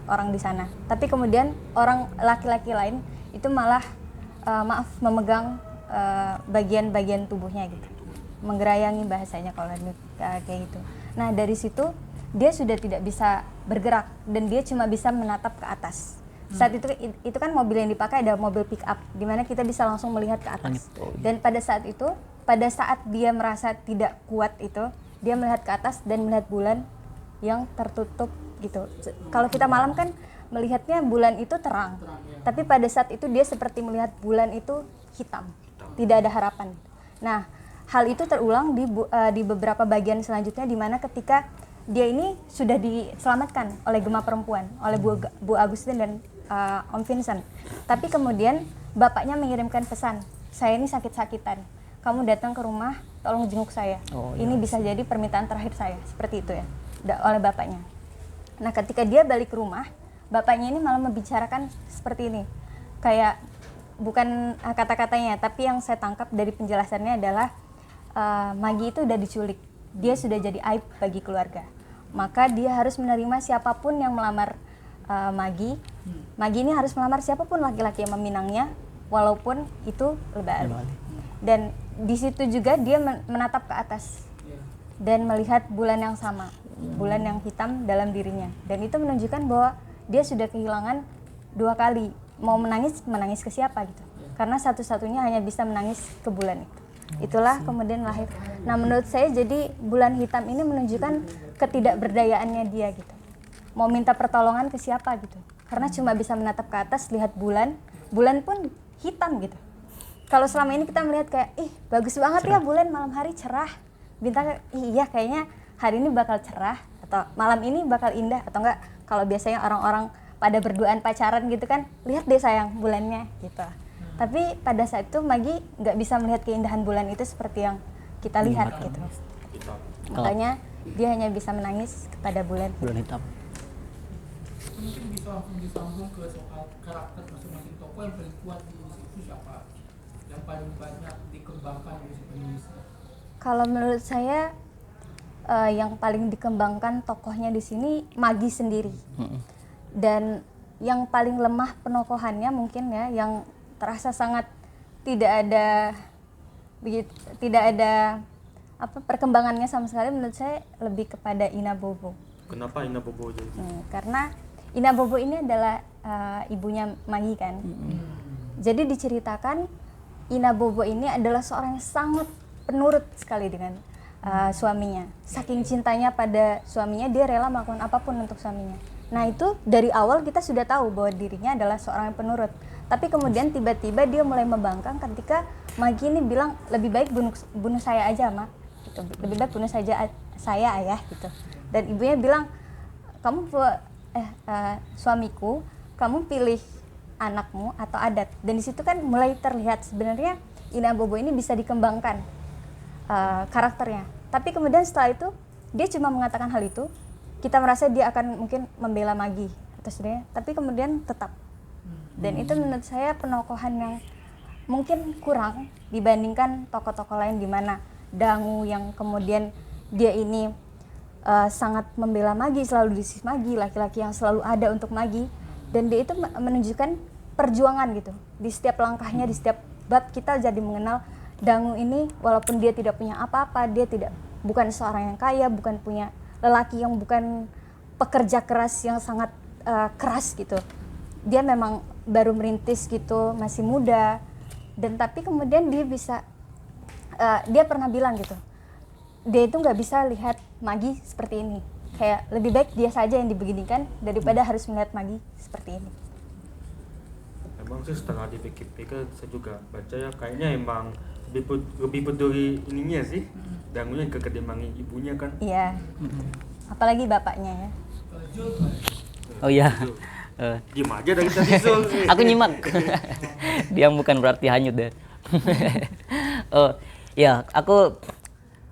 orang di sana. Tapi kemudian orang laki-laki lain itu malah memegang bagian-bagian tubuhnya gitu, menggerayangi bahasanya kalau kayak gitu. Nah dari situ dia sudah tidak bisa bergerak dan dia cuma bisa menatap ke atas. Saat itu kan mobil yang dipakai ada mobil pick up di mana kita bisa langsung melihat ke atas. Dan pada saat itu, pada saat dia merasa tidak kuat itu, dia melihat ke atas dan melihat bulan yang tertutup gitu. Kalau kita malam kan melihatnya bulan itu terang. Tapi pada saat itu dia seperti melihat bulan itu hitam. Tidak ada harapan. Nah, hal itu terulang di beberapa bagian selanjutnya di mana ketika dia ini sudah diselamatkan oleh Gema Perempuan, oleh Bu Agustin dan Om Vincent. Tapi kemudian bapaknya mengirimkan pesan, saya ini sakit-sakitan, kamu datang ke rumah, tolong jenguk saya. Ini bisa jadi permintaan terakhir saya, seperti itu ya, oleh bapaknya. Nah ketika dia balik ke rumah, bapaknya ini malah membicarakan seperti ini, kayak bukan kata-katanya, tapi yang saya tangkap dari penjelasannya adalah Maggie itu udah diculik. Dia sudah jadi aib bagi keluarga, maka dia harus menerima siapapun yang melamar Maggie. Maggie ini harus melamar siapapun laki-laki yang meminangnya, walaupun itu Leba Ali. Dan di situ juga dia menatap ke atas dan melihat bulan yang sama, bulan yang hitam dalam dirinya. Dan itu menunjukkan bahwa dia sudah kehilangan dua kali. Mau menangis ke siapa gitu? Karena satu-satunya hanya bisa menangis ke bulan itu. Itulah kemudian lahir. Nah menurut saya jadi bulan hitam ini menunjukkan ketidakberdayaannya dia gitu. Mau minta pertolongan ke siapa gitu. Karena cuma bisa menatap ke atas, lihat bulan pun hitam gitu. Kalau selama ini kita melihat kayak, bagus banget cerah. Ya bulan malam hari cerah. Bintang, iya kayaknya hari ini bakal cerah. Atau malam ini bakal indah. Atau enggak, kalau biasanya orang-orang pada berduaan pacaran gitu kan, lihat deh sayang bulannya gitu. Tapi pada saat itu Maggie nggak bisa melihat keindahan bulan itu seperti yang kita lihat gitu. Makanya dia hanya bisa menangis kepada bulan hitam. Mungkin bisa langsung disambung ke soal karakter masing-masing tokoh yang paling kuat di situ siapa? Yang paling banyak dikembangkan di situ. Kalau menurut saya yang paling dikembangkan tokohnya di sini Maggie sendiri. Dan yang paling lemah penokohannya mungkin ya, yang terasa sangat tidak ada perkembangannya sama sekali, menurut saya lebih kepada Ina Bobo. Kenapa Ina Bobo jadi? Karena Ina Bobo ini adalah ibunya Maggie kan. Jadi diceritakan Ina Bobo ini adalah seorang yang sangat penurut sekali dengan suaminya. Saking cintanya pada suaminya, dia rela melakukan apapun untuk suaminya. Nah itu dari awal kita sudah tahu bahwa dirinya adalah seorang yang penurut. Tapi kemudian tiba-tiba dia mulai membangkang ketika Maggie ini bilang, lebih baik bunuh saya aja Mak, gitu. Lebih baik bunuh saja saya ayah gitu. Dan ibunya bilang, kamu suamiku, kamu pilih anakmu atau adat. Dan di situ kan mulai terlihat sebenarnya Ina Bobo ini bisa dikembangkan karakternya. Tapi kemudian setelah itu dia cuma mengatakan hal itu, kita merasa dia akan mungkin membela Maggie atau sebenarnya, tapi kemudian tetap. Dan itu menurut saya penokohan yang mungkin kurang dibandingkan tokoh-tokoh lain, di mana Dangu yang kemudian dia ini sangat membela Maggie, selalu di sisi Maggie, laki-laki yang selalu ada untuk Maggie. Dan dia itu menunjukkan perjuangan gitu. Di setiap langkahnya, di setiap bab kita jadi mengenal Dangu ini, walaupun dia tidak punya apa-apa, dia bukan seorang yang kaya, bukan punya lelaki yang bukan pekerja keras yang sangat keras gitu. Dia memang baru merintis gitu, masih muda. Dan tapi kemudian dia bisa, dia pernah bilang gitu, dia itu nggak bisa lihat Maggie seperti ini. Kayak lebih baik dia saja yang dibeginikan daripada harus melihat Maggie seperti ini. Emang sih setelah dipikir-pikir saya juga baca ya, kayaknya emang lebih peduli ininya sih, Dangunya ketimbang ibunya kan. Iya. apalagi bapaknya ya. Oh iya. Diem aja dari tadi Zul. Aku nyimak. Diam bukan berarti hanyut deh. Oh ya, aku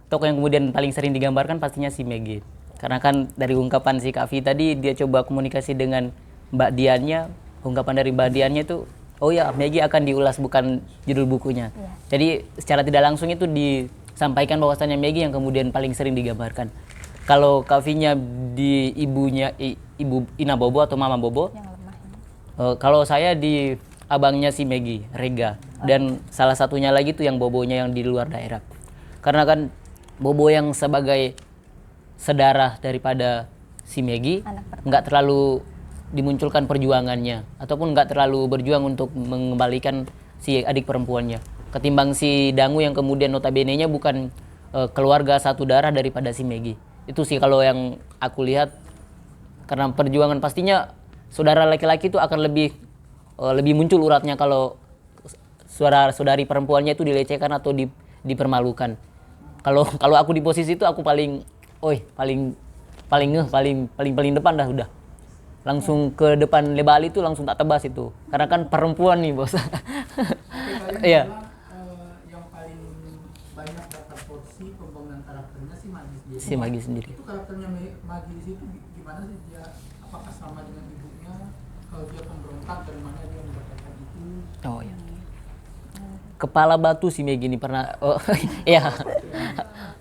tokoh yang kemudian paling sering digambarkan pastinya si Maggie. Karena kan dari ungkapan si Kak Vi tadi, dia coba komunikasi dengan Mbak Diannya. Ungkapan dari Mbak Diannya itu, oh ya Maggie akan diulas bukan judul bukunya. Iya. Jadi secara tidak langsung itu disampaikan bahwasannya Maggie yang kemudian paling sering digambarkan. Kalau Kak Vi-nya di ibunya, ibu Ina Bobo atau Mama Bobo. Yang lemah. Kalau saya di abangnya si Maggie, Rega. Dan salah satunya lagi tuh yang Bobonya yang di luar daerah. Karena kan Bobo yang sebagai saudara daripada si Maggie Anak pertama. nggak terlalu dimunculkan perjuangannya ataupun nggak terlalu berjuang untuk mengembalikan si adik perempuannya, ketimbang si Dangu yang kemudian notabene-nya bukan keluarga satu darah daripada si Maggie. Itu sih kalau yang aku lihat, karena perjuangan pastinya saudara laki-laki itu akan lebih muncul uratnya kalau saudari perempuannya itu dilecehkan atau dipermalukan. Kalau aku di posisi itu aku paling depan dah udah. Langsung ke depan Lebali itu langsung tak tebas itu. Karena kan perempuan nih, Bos. Iya. Yang paling banyak dapat porsi pembangunan karakternya si Maggie sendiri. Si Maggie sendiri. Itu karakternya Maggie di situ gimana sih dia? Apakah sama dengan ibunya? Kalau dia pemberontak, dari mana dia mendapatkan itu? Oh iya. Kepala batu si Maggie ini pernah. Oh iya.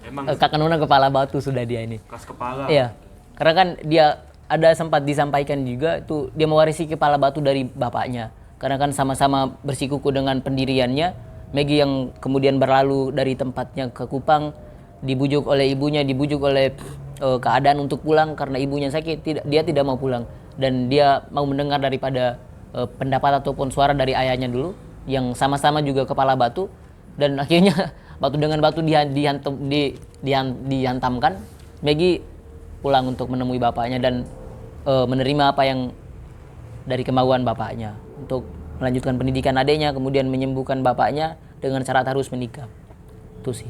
Emang Kakak Nona kepala batu sudah dia ini. keras kepala. Iya. Karena kan dia ada sempat disampaikan juga tuh dia mewarisi kepala batu dari bapaknya. Karena kan sama-sama bersikuku dengan pendiriannya. Maggie yang kemudian berlalu dari tempatnya ke Kupang, dibujuk oleh ibunya, dibujuk oleh keadaan untuk pulang karena ibunya sakit, dia tidak mau pulang dan dia mau mendengar daripada pendapat ataupun suara dari ayahnya dulu yang sama-sama juga kepala batu, dan akhirnya batu dengan batu dihantamkan. Maggie pulang untuk menemui bapaknya dan menerima apa yang dari kemauan bapaknya untuk melanjutkan pendidikan adiknya, kemudian menyembuhkan bapaknya dengan syarat harus menikah. Itu sih.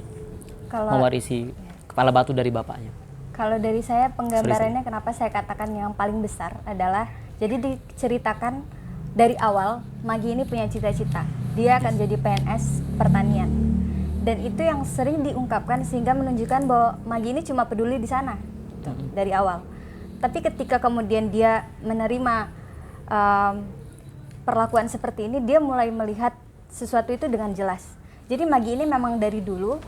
Mewarisi kepala batu dari bapaknya. Kalau dari saya penggambarannya kenapa saya katakan yang paling besar adalah jadi diceritakan dari awal Maggie ini punya cita-cita. Dia akan jadi PNS pertanian. Dan itu yang sering diungkapkan sehingga menunjukkan bahwa Maggie ini cuma peduli di sana gitu, dari awal. Tapi ketika kemudian dia menerima perlakuan seperti ini, dia mulai melihat sesuatu itu dengan jelas. Jadi Maggie ini memang dari dulu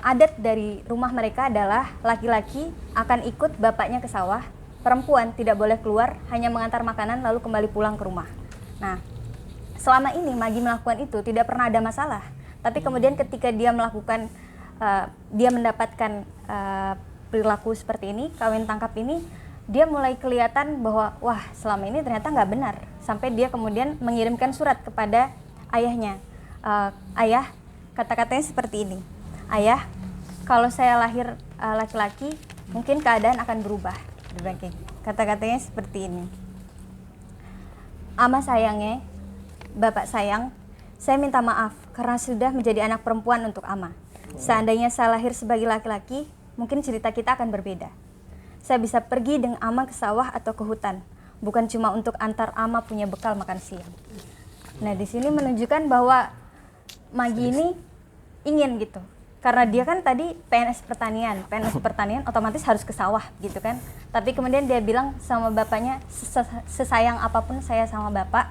adat dari rumah mereka adalah laki-laki akan ikut bapaknya ke sawah, perempuan tidak boleh keluar, hanya mengantar makanan lalu kembali pulang ke rumah. Nah, selama ini Maggie melakukan itu tidak pernah ada masalah. Tapi kemudian ketika dia melakukan, dia mendapatkan perilaku seperti ini, kawin tangkap ini, dia mulai kelihatan bahwa wah selama ini ternyata nggak benar. Sampai dia kemudian mengirimkan surat kepada ayahnya. Ayah, kata-katanya seperti ini. Ayah, kalau saya lahir laki-laki, mungkin keadaan akan berubah. Kata-katanya seperti ini. Ama sayangnya, Bapak sayang, saya minta maaf karena sudah menjadi anak perempuan untuk Ama. Seandainya saya lahir sebagai laki-laki, mungkin cerita kita akan berbeda. Saya bisa pergi dengan Ama ke sawah atau ke hutan, bukan cuma untuk antar Ama punya bekal makan siang. Nah, di sini menunjukkan bahwa Maggie ini ingin gitu. Karena dia kan tadi PNS pertanian otomatis harus ke sawah gitu kan. Tapi kemudian dia bilang sama bapaknya, sesayang apapun saya sama bapak,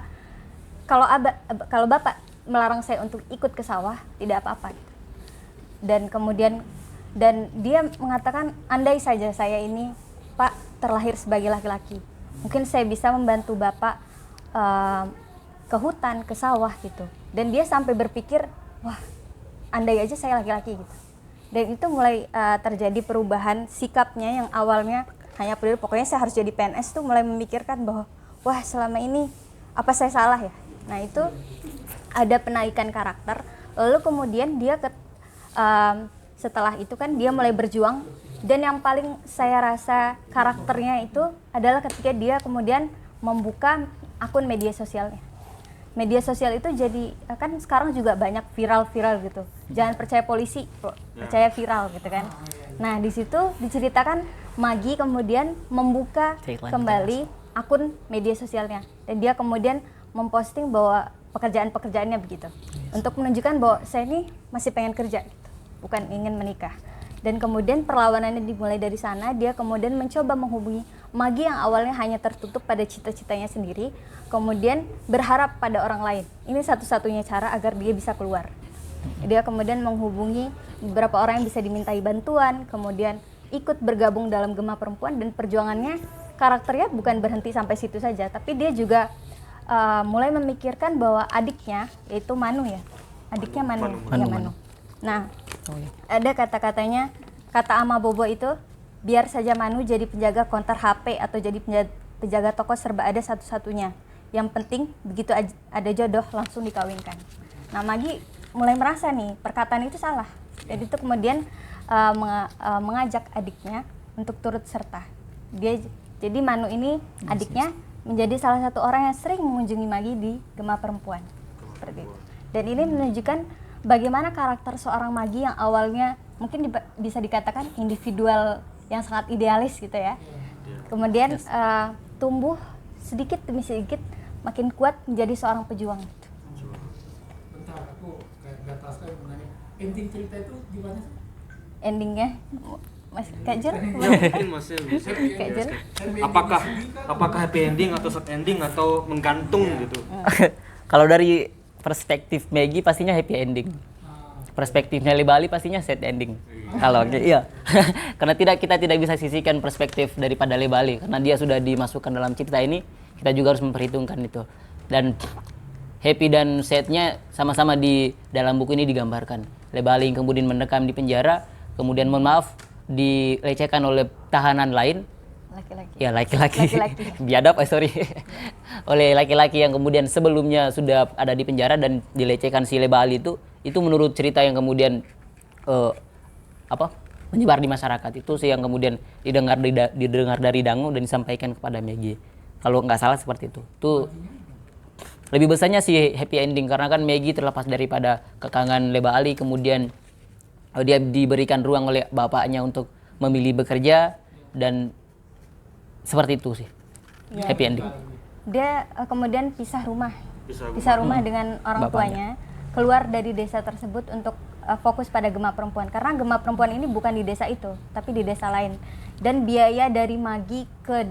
kalau bapak melarang saya untuk ikut ke sawah, tidak apa-apa. Dan kemudian dia mengatakan, andai saja saya ini Pak terlahir sebagai laki-laki, mungkin saya bisa membantu bapak ke hutan, ke sawah gitu. Dan dia sampai berpikir, wah andai aja saya laki-laki gitu. Dan itu mulai terjadi perubahan sikapnya yang awalnya hanya peduli pokoknya saya harus jadi PNS, tuh mulai memikirkan bahwa wah selama ini apa saya salah ya. Nah itu ada penaikan karakter. Lalu kemudian dia setelah itu kan dia mulai berjuang. Dan yang paling saya rasa karakternya itu adalah ketika dia kemudian membuka akun media sosialnya. Media sosial itu jadi, kan sekarang juga banyak viral-viral gitu. Jangan percaya polisi, percaya viral gitu kan. Nah di situ diceritakan Magi kemudian membuka Caitlin kembali akun media sosialnya dan dia kemudian memposting bahwa pekerjaannya begitu untuk menunjukkan bahwa saya ini masih pengen kerja gitu, bukan ingin menikah. Dan kemudian perlawanannya dimulai dari sana. Dia kemudian mencoba menghubungi Magi yang awalnya hanya tertutup pada cita-citanya sendiri, kemudian berharap pada orang lain. Ini satu-satunya cara agar dia bisa keluar. Dia kemudian menghubungi beberapa orang yang bisa dimintai bantuan, kemudian ikut bergabung dalam Gema Perempuan, dan perjuangannya karakternya bukan berhenti sampai situ saja, tapi dia juga mulai memikirkan bahwa adiknya, yaitu Manu ya, adiknya Manu. Nah, ada kata-katanya, kata Ama Bobo itu, biar saja Manu jadi penjaga konter HP atau jadi penjaga toko serba ada satu-satunya. Yang penting begitu ada jodoh langsung dikawinkan. Nah, Magi mulai merasa nih perkataan itu salah. Dan itu kemudian mengajak adiknya untuk turut serta. Jadi Manu ini adiknya menjadi salah satu orang yang sering mengunjungi Magi di Gema Perempuan. Seperti itu. Dan ini menunjukkan bagaimana karakter seorang Magi yang awalnya mungkin bisa dikatakan individual yang sangat idealis gitu ya. Kemudian tumbuh sedikit demi sedikit makin kuat menjadi seorang pejuang. Bentar, aku nggak tahu sekali mengenai ending cerita itu gimana sih? Endingnya Mas Kajur? Ya mungkin masih bisa. Kajur? Apakah happy ending atau sad ending atau menggantung gitu? Kalau dari perspektif Maggie pastinya happy ending. Perspektifnya Lebali pastinya sad ending. Kalau iya. Karena kita tidak bisa sisihkan perspektif daripada Lebali karena dia sudah dimasukkan dalam cerita ini, kita juga harus memperhitungkan itu. Dan happy dan sadnya sama-sama di dalam buku ini digambarkan. Lebali yang kemudian mendekam di penjara, kemudian mohon maaf dilecehkan oleh tahanan lain. Laki-laki. Ya, laki-laki. Biadab, sorry. Oleh laki-laki yang kemudian sebelumnya sudah ada di penjara dan dilecehkan si Lebali itu menurut cerita yang kemudian menyebar di masyarakat. Itu sih yang kemudian didengar dari Dango dan disampaikan kepada Maggie. Kalau nggak salah seperti itu. Itu lebih besarnya sih happy ending karena kan Maggie terlepas daripada kekangan Lebali, kemudian dia diberikan ruang oleh bapaknya untuk memilih bekerja dan seperti itu sih. Ya. Happy ending. Dia kemudian pisah rumah dengan orang Bapaknya. tuanya, keluar dari desa tersebut untuk fokus pada Gema Perempuan karena Gema Perempuan ini bukan di desa itu tapi di desa lain, dan biaya dari Magi ke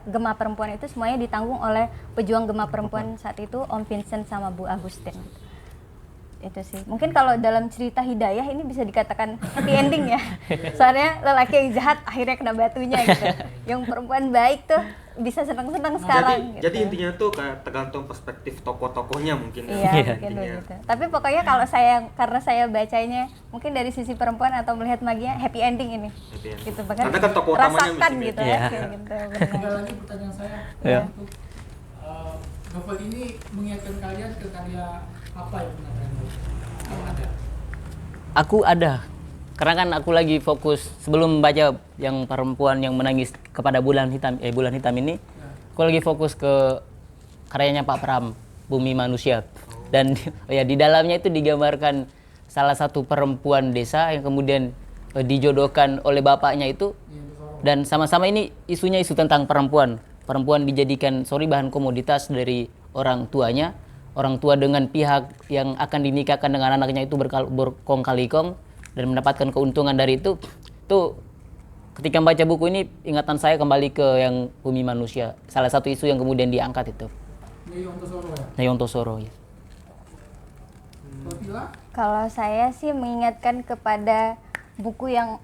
Gema Perempuan itu semuanya ditanggung oleh pejuang Gema Perempuan saat itu, Om Vincent sama Bu Agustin. Itu sih mungkin kalau dalam cerita Hidayah ini bisa dikatakan happy ending ya, soalnya lelaki yang jahat akhirnya kena batunya gitu, yang perempuan baik tuh bisa senang-senang sekarang. Jadi intinya tuh kayak tergantung perspektif tokoh-tokohnya mungkin ya. Iya, mungkin begitu. Tapi pokoknya kalau karena saya bacanya mungkin dari sisi perempuan atau melihat Maginya happy ending ini. Happy ending. Gitu, bahkan Karena kan tokoh utamanya rasakan mesti gitu beda. ya. Iya. Kayak gitu, Ada benar. lagi pertanyaan saya. Iya. Untuk, novel ini mengingatkan kalian ke karya apa yang pernah kalian baca? Kalau ada? Aku ada. Karena kan aku lagi fokus sebelum baca yang perempuan yang menangis kepada bulan hitam ini, aku lagi fokus ke karyanya Pak Pram, Bumi Manusia. Dan ya di dalamnya itu digambarkan salah satu perempuan desa yang kemudian dijodohkan oleh bapaknya itu, dan sama-sama ini isunya isu tentang perempuan. Perempuan dijadikan bahan komoditas dari orang tuanya. Orang tua dengan pihak yang akan dinikahkan dengan anaknya itu berkong kali kong dan mendapatkan keuntungan dari itu. Tuh ketika membaca buku ini ingatan saya kembali ke yang Bumi Manusia. Salah satu isu yang kemudian diangkat itu. Yontosoro ya? Nayontosoro ya. Tila? Kalau saya sih mengingatkan kepada buku yang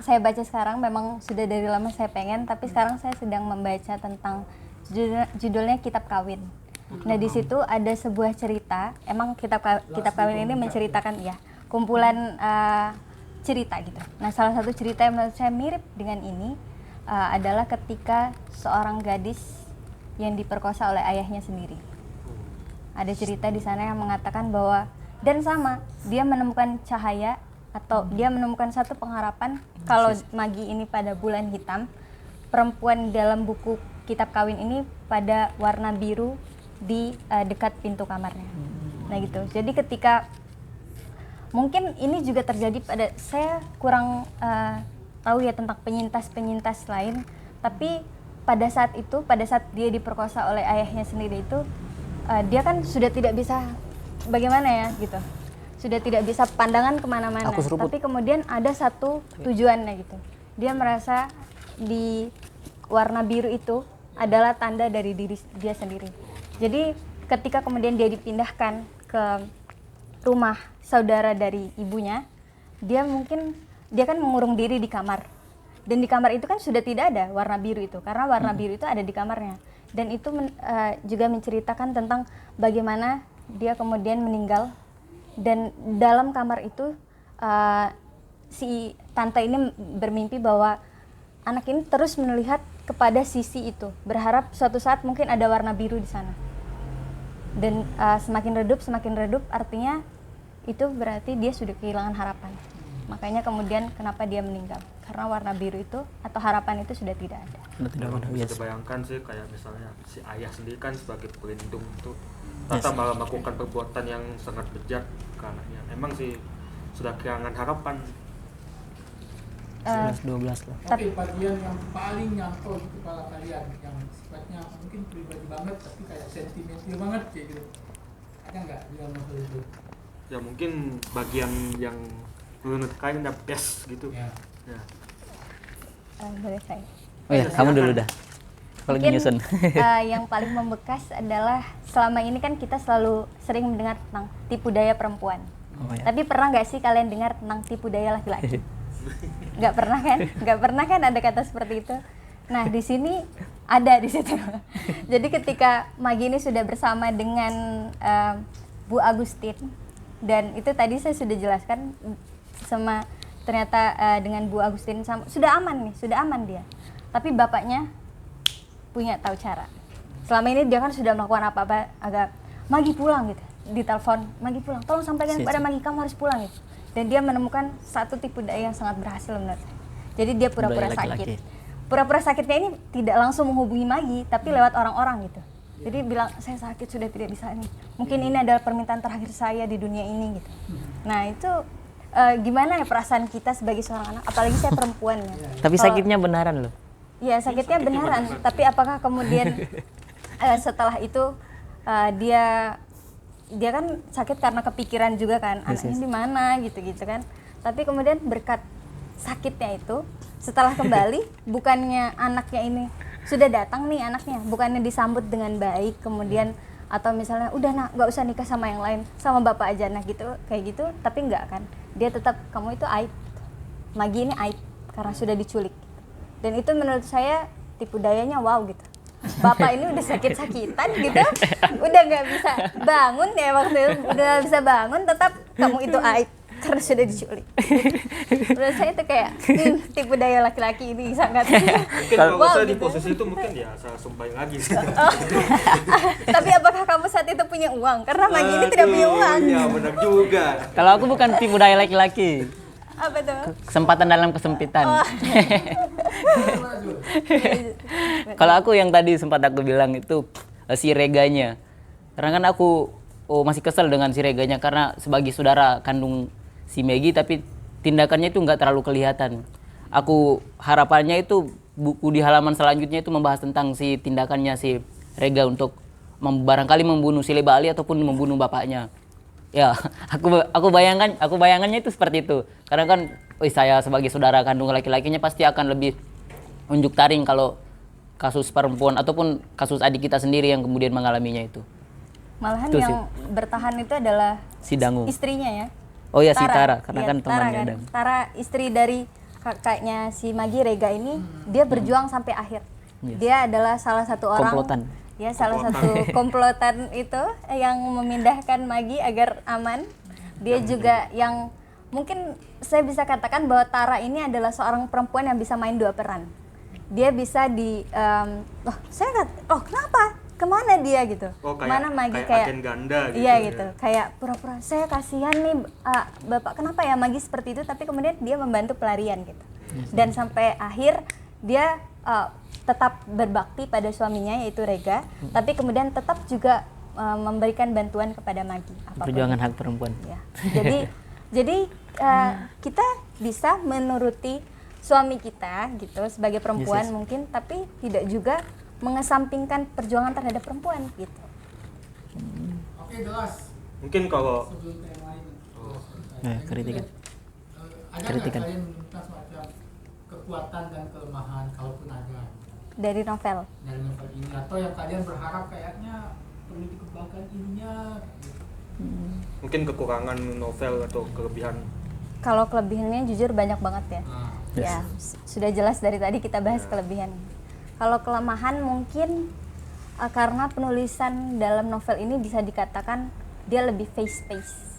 saya baca sekarang, memang sudah dari lama saya pengen, tapi sekarang saya sedang membaca tentang judulnya Kitab Kawin. Nah di situ ada sebuah cerita, emang kitab kawin ini menceritakan ya kumpulan cerita gitu. Nah salah satu cerita yang menurut saya mirip dengan ini adalah ketika seorang gadis yang diperkosa oleh ayahnya sendiri. Ada cerita di sana yang mengatakan bahwa dan sama dia menemukan cahaya atau dia menemukan satu pengharapan kalau Magi ini pada bulan hitam, perempuan dalam buku Kitab Kawin ini pada warna biru di dekat pintu kamarnya. Nah gitu. Jadi ketika mungkin ini juga terjadi pada saya kurang tahu ya tentang penyintas lain, tapi pada saat dia diperkosa oleh ayahnya sendiri itu, dia kan sudah tidak bisa bagaimana ya gitu, sudah tidak bisa pandangan kemana-mana. Tapi kemudian ada satu tujuannya gitu, dia merasa di warna biru itu adalah tanda dari diri dia sendiri. Jadi ketika kemudian dia dipindahkan ke rumah saudara dari ibunya, dia kan mengurung diri di kamar. Dan di kamar itu kan sudah tidak ada warna biru itu, karena warna biru itu ada di kamarnya. Dan itu juga menceritakan tentang bagaimana dia kemudian meninggal. Dan dalam kamar itu si tante ini bermimpi bahwa anak ini terus melihat kepada sisi itu, berharap suatu saat mungkin ada warna biru di sana. Dan semakin redup artinya itu berarti dia sudah kehilangan harapan. Makanya kemudian kenapa dia meninggal, karena warna biru itu atau harapan itu sudah tidak ada. Bisa dibayangkan sih, kayak misalnya si ayah sendiri kan sebagai pelindung itu ternyata malah melakukan perbuatan yang sangat bejat ke anaknya. Emang sih sudah kehilangan harapan. 12 lah. Oke, bagian yang paling nyantol di kepala kalian yang sifatnya mungkin pribadi banget tapi kayak sentimental banget kayak gitu, ada nggak di dalam novel itu? Ya mungkin bagian yang menurut kalian udah best gitu. Ya. Boleh saya? Oh ya, kamu dulu dah. Kalau Mungkin nyusun. yang paling membekas adalah selama ini kan kita selalu sering mendengar tentang tipu daya perempuan. Oh, ya. Tapi pernah nggak sih kalian dengar tentang tipu daya laki-laki? Nggak pernah kan? Nggak pernah kan ada kata seperti itu? Nah di sini ada di situ. Jadi ketika Maggie ini sudah bersama dengan Bu Agustin, dan itu tadi saya sudah jelaskan sama ternyata dengan Bu Agustin sudah aman dia. Tapi bapaknya punya tahu cara. Selama ini dia kan sudah melakukan apa-apa agak Maggie pulang gitu, ditelepon Maggie pulang, tolong sampaikan kepada Maggie kamu harus pulang gitu. Dan dia menemukan satu tipu daya yang sangat berhasil menurut saya. Jadi dia pura-pura sakit. Pura-pura sakitnya ini tidak langsung menghubungi Maggie, tapi lewat orang-orang gitu. Jadi bilang saya sakit sudah tidak bisa nih. Mungkin ini adalah permintaan terakhir saya di dunia ini gitu. Nah itu gimana ya perasaan kita sebagai seorang anak, apalagi saya perempuan ya. Tapi sakitnya benaran loh. Iya sakitnya beneran, tapi apakah kemudian setelah itu dia kan sakit karena kepikiran juga kan, anaknya di mana gitu kan. Tapi kemudian berkat sakitnya itu, setelah kembali bukannya anaknya ini sudah datang nih anaknya, bukannya disambut dengan baik kemudian atau misalnya udah nak nggak usah nikah sama yang lain, sama bapak aja nah gitu kayak gitu, tapi enggak kan, dia tetap kamu itu aib, Maggie ini aib karena sudah diculik. Dan itu menurut saya tipu dayanya wow gitu. Bapak ini udah sakit-sakitan gitu, udah nggak bisa bangun ya waktu itu, udah nggak bisa bangun, tetap kamu itu aib karena sudah diculik. Menurut saya itu kayak tipu daya laki-laki ini sangat. Mungkin kalau wow, saya di gitu. posisi itu mungkin ya saya sumpahin lagi sih. Tapi apakah kamu saat itu punya uang? Karena Maggie ini tidak punya uang. Iya benar juga. Kalau aku bukan tipu daya laki-laki. Apa tuh? Kesempatan dalam kesempitan. Kalau aku yang tadi sempat aku bilang itu si Reganya. Karena kan aku masih kesel dengan si Reganya karena sebagai saudara kandung si Maggie tapi tindakannya itu nggak terlalu kelihatan. Aku harapannya itu buku di halaman selanjutnya itu membahas tentang si tindakannya si Rega untuk barangkali membunuh si Leba Ali ataupun membunuh bapaknya. Ya, aku bayangannya itu seperti itu. Karena kan saya sebagai saudara kandung laki-lakinya pasti akan lebih unjuk taring kalau kasus perempuan ataupun kasus adik kita sendiri yang kemudian mengalaminya itu. Malahan Itu yang bertahan itu adalah si Dangu. Istrinya ya. Oh ya si Tara, karena ya, kan temannya kan. Dangu. Tara istri dari kakaknya si Maggie, Rega ini, dia berjuang sampai akhir. Yes. Dia adalah salah satu orang Komplotan. Ya, salah satu komplotan itu yang memindahkan Maggie agar aman. Dia juga yang mungkin saya bisa katakan bahwa Tara ini adalah seorang perempuan yang bisa main dua peran. Dia bisa kenapa? Kemana dia gitu? Mana Maggie kayak agen ganda gitu. Iya gitu. Kayak pura-pura saya kasihan nih Bapak, kenapa ya Maggie seperti itu, tapi kemudian dia membantu pelarian gitu. Dan sampai akhir dia tetap berbakti pada suaminya yaitu Rega, tapi kemudian tetap juga memberikan bantuan kepada Maggie. Perjuangan hak perempuan. Ya. Jadi kita bisa menuruti suami kita gitu sebagai perempuan Yes. mungkin, tapi tidak juga mengesampingkan perjuangan terhadap perempuan gitu. Oke, jelas. Mungkin kalau Sebelum ke yang lain. Kritikan. Ada nggak Kritikan. kalian menemukan semacam kekuatan dan kelemahan, kalaupun ada, Dari novel. dari novel ini, atau yang kalian berharap kayaknya perlu dikembangkan ininya? mungkin kekurangan novel atau kelebihan. Kalau kelebihannya jujur banyak banget ya. Nah, Yes. Ya, sudah jelas dari tadi kita bahas kelebihan. Kalau kelemahan mungkin karena penulisan dalam novel ini bisa dikatakan dia lebih fast pace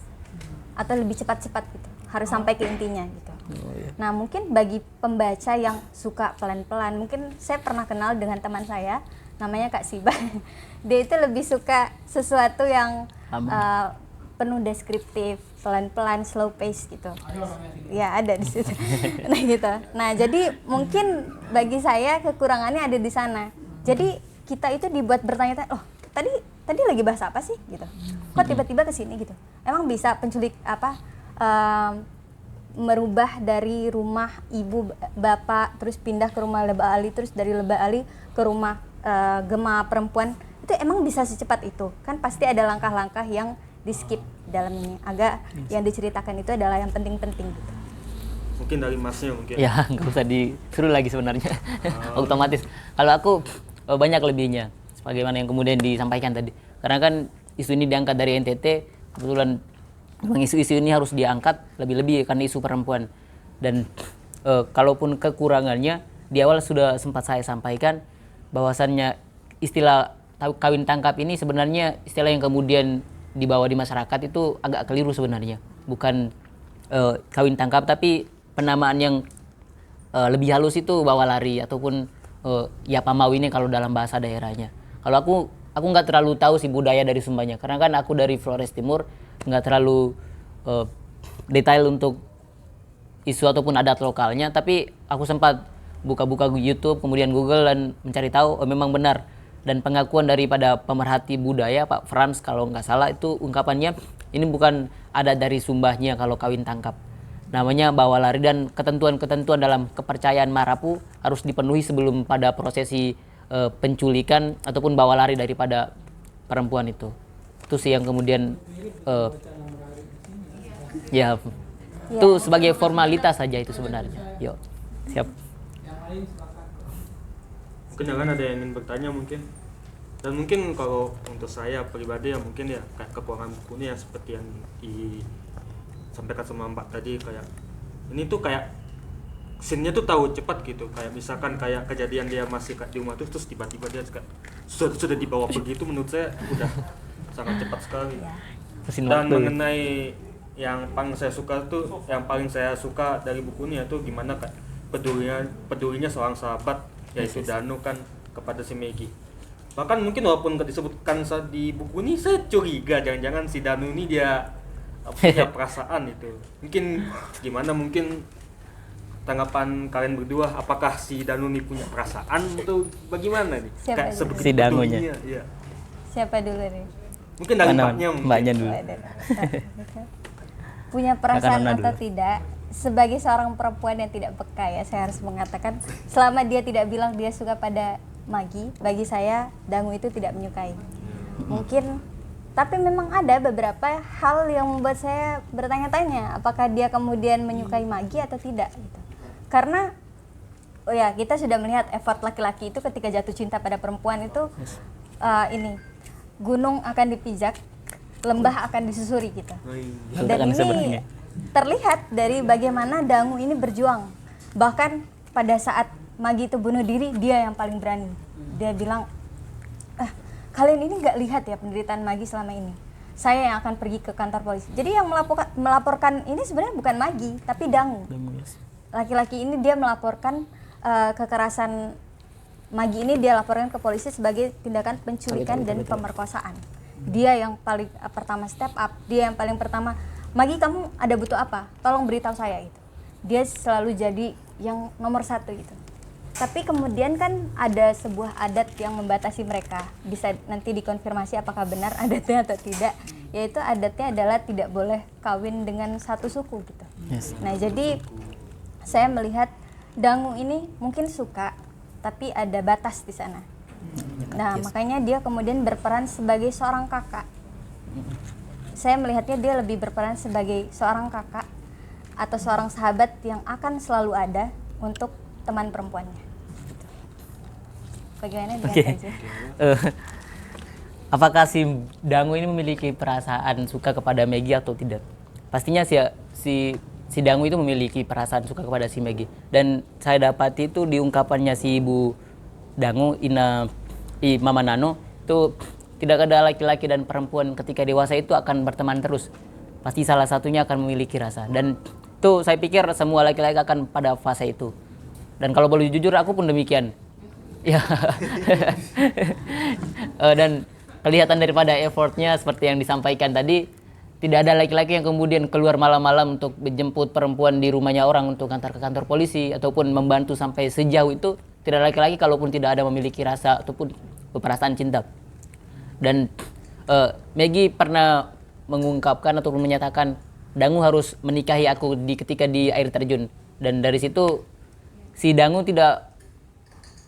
atau lebih cepat-cepat gitu. Harus sampai ke intinya gitu. Nah, mungkin bagi pembaca yang suka pelan-pelan, mungkin saya pernah kenal dengan teman saya namanya Kak Siba. Dia itu lebih suka sesuatu yang penuh deskriptif, pelan-pelan, slow pace gitu. ada orangnya sini. Ya ada di situ. Nah gitu. Nah jadi mungkin bagi saya kekurangannya ada di sana. Jadi kita itu dibuat bertanya-tanya, oh tadi lagi bahas apa sih gitu? Kok tiba-tiba ke sini gitu? Emang bisa penculik apa? Merubah dari rumah ibu bapak terus pindah ke rumah Lebah Ali, terus dari Lebah Ali ke rumah Gema perempuan, itu emang bisa secepat itu? Kan pasti ada langkah-langkah yang di skip dalam ini. Agak yang diceritakan itu adalah yang penting-penting gitu. Mungkin dari masnya mungkin. Ya, nggak usah disuruh lagi sebenarnya. Otomatis. Kalau aku banyak lebihnya, sebagaimana yang kemudian disampaikan tadi. Karena kan isu ini diangkat dari NTT, kebetulan memang isu-isu ini harus diangkat lebih-lebih karena isu perempuan. Dan kalaupun kekurangannya, di awal sudah sempat saya sampaikan bahwasannya istilah kawin tangkap ini sebenarnya istilah yang kemudian dibawa di masyarakat itu agak keliru sebenarnya. Bukan kawin tangkap, tapi penamaan yang lebih halus itu bawa lari ataupun ya pamau ini kalau dalam bahasa daerahnya. Kalau aku nggak terlalu tahu sih budaya dari Sumbanya, karena kan aku dari Flores Timur, nggak terlalu detail untuk isu ataupun adat lokalnya, tapi aku sempat buka-buka YouTube kemudian Google dan mencari tahu memang benar. Dan pengakuan daripada pemerhati budaya Pak Frans kalau nggak salah itu ungkapannya ini bukan adat dari Sumbahnya kalau kawin tangkap, namanya bawa lari, dan ketentuan-ketentuan dalam kepercayaan Marapu harus dipenuhi sebelum pada prosesi penculikan ataupun bawa lari daripada perempuan itu sih yang kemudian ya itu sebagai formalitas saja itu sebenarnya. Yo, siap. Mungkin jangan ada yang ingin bertanya mungkin. Dan mungkin kalau untuk saya pribadi ya mungkin ya kayak kekurangan buku ini ya seperti yang disampaikan sama Mbak tadi, kayak ini tuh kayak scene-nya tuh tahu cepat gitu, kayak misalkan kayak kejadian dia masih di rumah tuh terus tiba-tiba dia sudah dibawa pergi, itu menurut saya udah sangat cepat sekali. Mesin Dan waktu. mengenai yang paling saya suka dari buku ini itu gimana kan pedulinya seorang sahabat yaitu Danu kan kepada si Maggie. Bahkan mungkin walaupun nggak disebutkan di buku ini, saya curiga jangan-jangan si Danu ini dia punya perasaan itu. Mungkin gimana, mungkin tanggapan kalian berdua, apakah si Danu ini punya perasaan atau bagaimana nih? Siapa Kayak dulu? sebegitu Si Danunya. pedulinya, iya. Siapa dulu nih? Mungkin dari Mana? mbaknya mungkin. Mbaknya dulu. Punya perasaan Nona atau dulu. tidak? Sebagai seorang perempuan yang tidak peka ya, saya harus mengatakan selama dia tidak bilang dia suka pada Maggie, bagi saya Dangu itu tidak menyukai. Mungkin, tapi memang ada beberapa hal yang membuat saya bertanya-tanya apakah dia kemudian menyukai Maggie atau tidak gitu. Karena oh ya, kita sudah melihat effort laki-laki itu ketika jatuh cinta pada perempuan itu ini gunung akan dipijak, lembah akan disusuri gitu. Dan Ledakan ini sebenarnya. terlihat dari bagaimana Dangu ini berjuang. Bahkan pada saat Maggie itu bunuh diri, dia yang paling berani. Dia bilang, kalian ini nggak lihat ya penderitaan Maggie selama ini. Saya yang akan pergi ke kantor polisi. Jadi yang melaporkan ini sebenarnya bukan Maggie, tapi Dangu. Laki-laki ini dia melaporkan kekerasan Maggie ini, dia laporkan ke polisi sebagai tindakan penculikan dan pemerkosaan. Dia yang paling pertama step up, dia yang paling pertama, Maggie kamu ada butuh apa? Tolong beritahu saya itu. Dia selalu jadi yang nomor satu gitu. Tapi kemudian kan ada sebuah adat yang membatasi mereka. Bisa nanti dikonfirmasi apakah benar adatnya atau tidak. Yaitu adatnya adalah tidak boleh kawin dengan satu suku gitu. Yes. Nah jadi saya melihat Dangu ini mungkin suka, tapi ada batas di sana. Nah, makanya dia kemudian berperan sebagai seorang kakak. Saya melihatnya dia lebih berperan sebagai seorang kakak atau seorang sahabat yang akan selalu ada untuk teman perempuannya. Bagaimana dengan Oke. Kak? Apakah si Dangu ini memiliki perasaan suka kepada Maggie atau tidak? Pastinya si Dangu itu memiliki perasaan suka kepada si Maggie. Dan saya dapati itu di ungkapannya si Ibu Dangu, Mama Nano, itu tidak ada laki-laki dan perempuan ketika dewasa itu akan berteman terus. Pasti salah satunya akan memiliki rasa. Dan itu saya pikir semua laki-laki akan pada fase itu. Dan kalau boleh jujur, aku pun demikian. Ya. Dan kelihatan daripada effortnya seperti yang disampaikan tadi, tidak ada laki-laki yang kemudian keluar malam-malam untuk menjemput perempuan di rumahnya orang untuk antar ke kantor polisi ataupun membantu sampai sejauh itu. Tidak ada laki-laki kalaupun tidak ada memiliki rasa ataupun perasaan cinta. Dan Maggie pernah mengungkapkan ataupun menyatakan, Dangu harus menikahi aku ketika di air terjun. Dan dari situ si Dangu tidak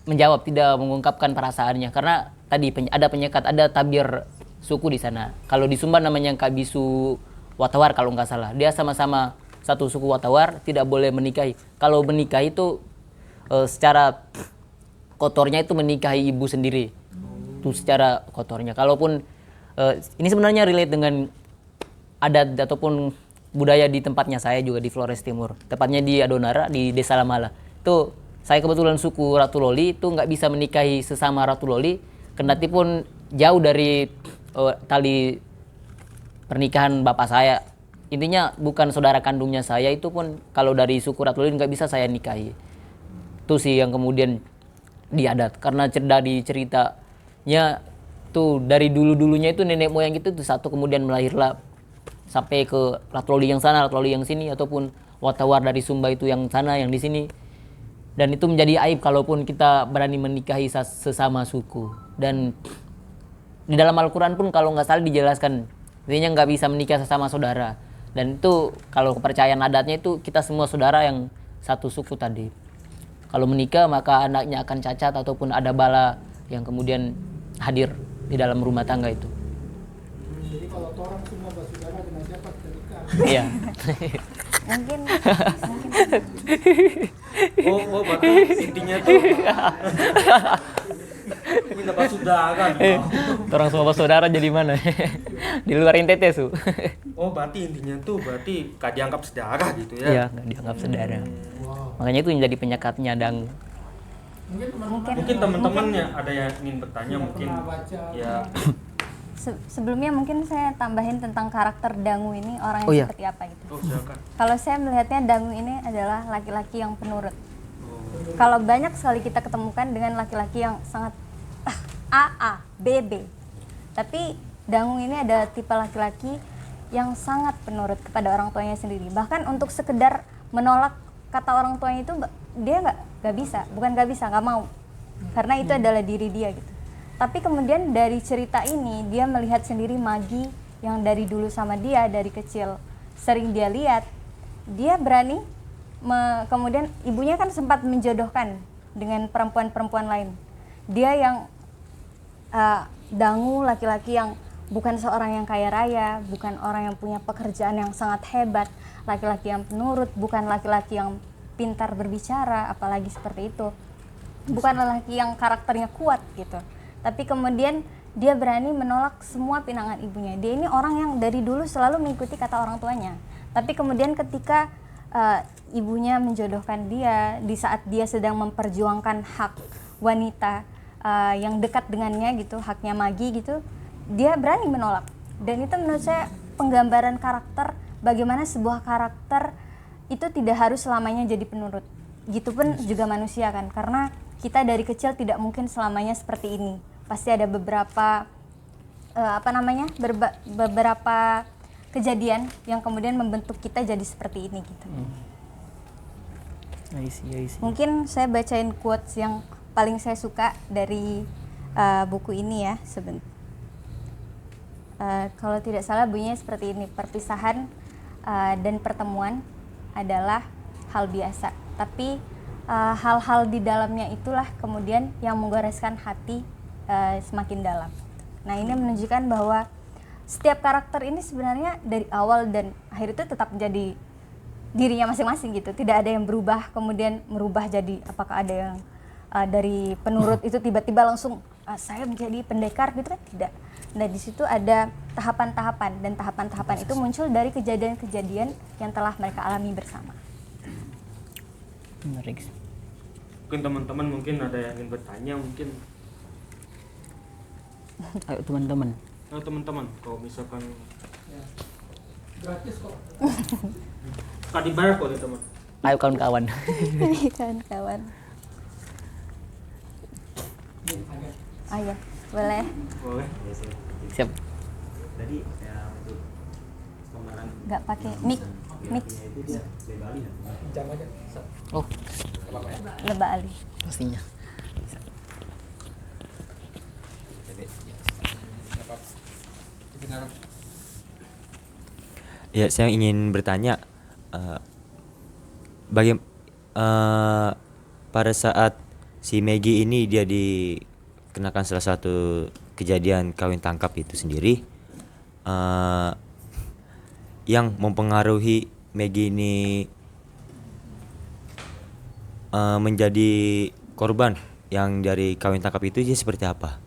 menjawab, tidak mengungkapkan perasaannya karena tadi ada penyekat, ada tabir suku di sana. Kalau di Sumba namanya Kabisu Watawar kalau nggak salah. Dia sama-sama satu suku Watawar, tidak boleh menikahi. Kalau menikah itu secara kotornya itu menikahi ibu sendiri. Itu secara kotornya. Kalaupun ini sebenarnya relate dengan adat ataupun budaya di tempatnya saya juga di Flores Timur. Tepatnya di Adonara, di Desa Lamala. Itu saya kebetulan suku Ratu Loli itu nggak bisa menikahi sesama Ratu Loli, kendati pun jauh dari tali pernikahan bapak saya. Intinya bukan saudara kandungnya saya, itu pun kalau dari suku Ratu Loli nggak bisa saya nikahi. Itu sih yang kemudian diadat. Karena dari ceritanya tuh dari dulu-dulunya itu nenek moyang itu satu kemudian melahirlah sampai ke Ratu Loli yang sana, Ratu Loli yang sini, ataupun Watawar dari Sumba itu yang sana, yang di sini. Dan itu menjadi aib kalaupun kita berani menikahi sesama suku. Dan di dalam Al-Quran pun kalau nggak salah dijelaskan, intinya nggak bisa menikah sesama saudara. Dan itu kalau kepercayaan adatnya itu kita semua saudara yang satu suku tadi. Kalau menikah maka anaknya akan cacat ataupun ada bala yang kemudian hadir di dalam rumah tangga itu. Jadi kalau orang semua bersaudara dengan siapa kita nikah? Iya. Mungkin Oh, bahkan intinya tuh minta bersaudara gitu. Orang semua bersaudara jadi mana? Di luar NTT su. Oh, berarti intinya tuh berarti gak dianggap saudara gitu ya? Iya, nggak dianggap saudara. Makanya itu yang jadi penyekatnya Dangu. Mungkin teman-temannya ada yang ingin bertanya mungkin ya. sebelumnya mungkin saya tambahin tentang karakter Dangu ini orang yang Oh, iya. seperti apa gitu. Oh, silakan. Kalau saya melihatnya Dangu ini adalah laki-laki yang penurut. Kalau banyak sekali kita ketemukan dengan laki-laki yang sangat A, B, B. Tapi Dangu ini ada tipe laki-laki yang sangat penurut kepada orang tuanya sendiri. Bahkan untuk sekedar menolak kata orang tuanya itu dia nggak bisa, bukan nggak bisa, nggak mau. Karena itu adalah diri dia gitu. Tapi kemudian dari cerita ini dia melihat sendiri Maggie yang dari dulu sama dia dari kecil sering dia lihat, dia berani kemudian ibunya kan sempat menjodohkan dengan perempuan-perempuan lain. Dia yang Dangu laki-laki yang bukan seorang yang kaya raya, bukan orang yang punya pekerjaan yang sangat hebat, laki-laki yang penurut, bukan laki-laki yang pintar berbicara, apalagi seperti itu. Bukan laki yang karakternya kuat gitu. Tapi kemudian dia berani menolak semua pinangan ibunya. Dia ini orang yang dari dulu selalu mengikuti kata orang tuanya. Tapi kemudian ketika ibunya menjodohkan dia, di saat dia sedang memperjuangkan hak wanita yang dekat dengannya gitu, haknya Maggie gitu, dia berani menolak. Dan itu menurut saya penggambaran karakter, bagaimana sebuah karakter itu tidak harus selamanya jadi penurut. Gitupun juga manusia kan, karena kita dari kecil tidak mungkin selamanya seperti ini. Pasti ada beberapa beberapa kejadian yang kemudian membentuk kita jadi seperti ini gitu. I see. Mungkin saya bacain quotes yang paling saya suka dari buku ini ya sebentar. Kalau tidak salah bunyinya seperti ini: perpisahan dan pertemuan adalah hal biasa, tapi hal-hal di dalamnya itulah kemudian yang menggoreskan hati semakin dalam. Nah, ini menunjukkan bahwa setiap karakter ini sebenarnya dari awal dan akhir itu tetap menjadi dirinya masing-masing gitu. Tidak ada yang berubah kemudian merubah jadi apakah ada yang dari penurut itu tiba-tiba langsung saya menjadi pendekar gitu kan, tidak. Nah, di situ ada tahapan-tahapan dan tahapan-tahapan itu muncul dari kejadian-kejadian yang telah mereka alami bersama. Menarik. Mungkin teman-teman mungkin ada yang ingin bertanya mungkin. Ayo teman-teman. Nah, teman-teman kalau misalkan Gratis kok. Kak dibayar kok nih teman. Ayo kawan-kawan. Kawan-kawan. Nih, ada. Oh iya, boleh. Boleh. Siap. Tadi untuk gambaran Nggak pakai mic. itu dia Bali ya. Jam aja. Oh, Lebah Ali. pastinya. Ya, saya ingin bertanya pada saat si Maggie ini dia dikenakan salah satu kejadian kawin tangkap itu sendiri, yang mempengaruhi Maggie ini menjadi korban yang dari kawin tangkap itu dia seperti apa?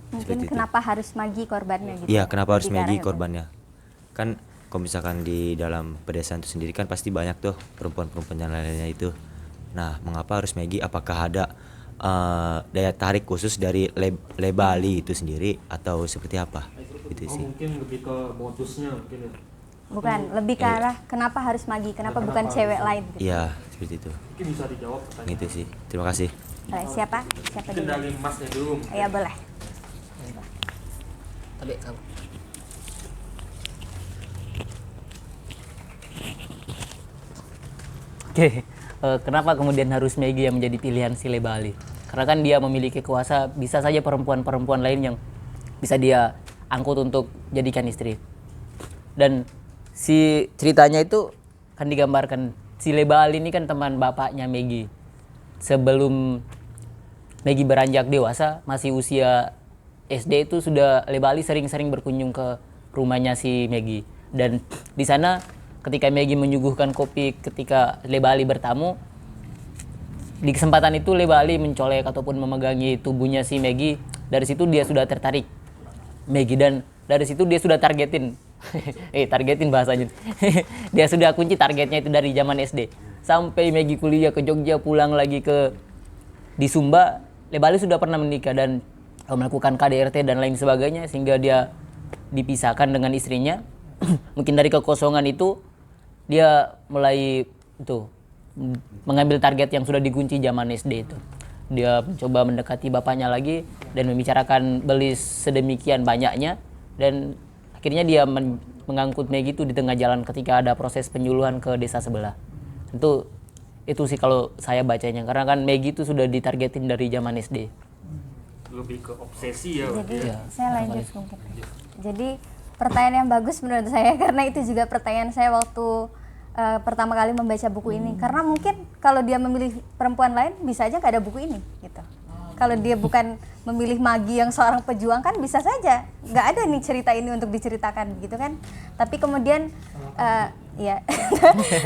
Mungkin Seperti itu. kenapa harus Maggie korbannya gitu. Iya, kenapa harus Lebih ke Maggie arah itu. korbannya? Kan kalau misalkan di dalam pedesaan itu sendiri kan pasti banyak tuh perempuan-perempuan yang lainnya itu. Nah, mengapa harus Maggie? Apakah ada daya tarik khusus dari Bali itu sendiri atau seperti apa? Gitu sih. Mungkin lebih ke modusnya mungkin ya. Bukan, lebih ke arah kenapa harus Maggie, kenapa bukan cewek lain gitu. Iya, seperti itu. Mungkin bisa dijawab pertanyaan. Gitu sih. Terima kasih. Siapa? Siapa Mungkin dulu? dari Masnya dulu. Iya, boleh. Tadi kamu. Oke, kenapa kemudian harus Maggie yang menjadi pilihan si Lebah Ali? Karena kan dia memiliki kuasa, bisa saja perempuan-perempuan lain yang bisa dia angkut untuk jadikan istri. Dan si ceritanya itu kan digambarkan, si Lebah Ali ini kan teman bapaknya Maggie. Sebelum Maggie beranjak dewasa, masih usia SD itu sudah Lebah Ali sering-sering berkunjung ke rumahnya si Maggie. Dan di sana ketika Maggie menyuguhkan kopi ketika Lebah Ali bertamu, di kesempatan itu Lebah Ali mencolek ataupun memegangi tubuhnya si Maggie. Dari situ dia sudah tertarik Maggie dan dari situ dia sudah targetin targetin bahasanya. Dia sudah kunci targetnya itu dari zaman SD. Sampai Maggie kuliah ke Jogja, pulang lagi di Sumba, Lebah Ali sudah pernah menikah dan melakukan KDRT dan lain sebagainya sehingga dia dipisahkan dengan istrinya. Mungkin dari kekosongan itu dia mulai mengambil target yang sudah dikunci zaman SD itu. Dia mencoba mendekati bapaknya lagi dan membicarakan belis sedemikian banyaknya dan akhirnya dia mengangkut Maggie itu di tengah jalan ketika ada proses penyuluhan ke desa sebelah. Itu sih kalau saya bacanya karena kan Maggie itu sudah ditargetin dari zaman SD. Lebih ke obsesi ya. Jadi Iya, saya lanjut mungkin. Jadi pertanyaan yang bagus menurut saya karena itu juga pertanyaan saya waktu pertama kali membaca buku ini. Karena mungkin kalau dia memilih perempuan lain bisa aja nggak ada buku ini gitu. Kalau dia bukan memilih Maggie yang seorang pejuang kan bisa saja nggak ada nih cerita ini untuk diceritakan gitu kan. Tapi kemudian ya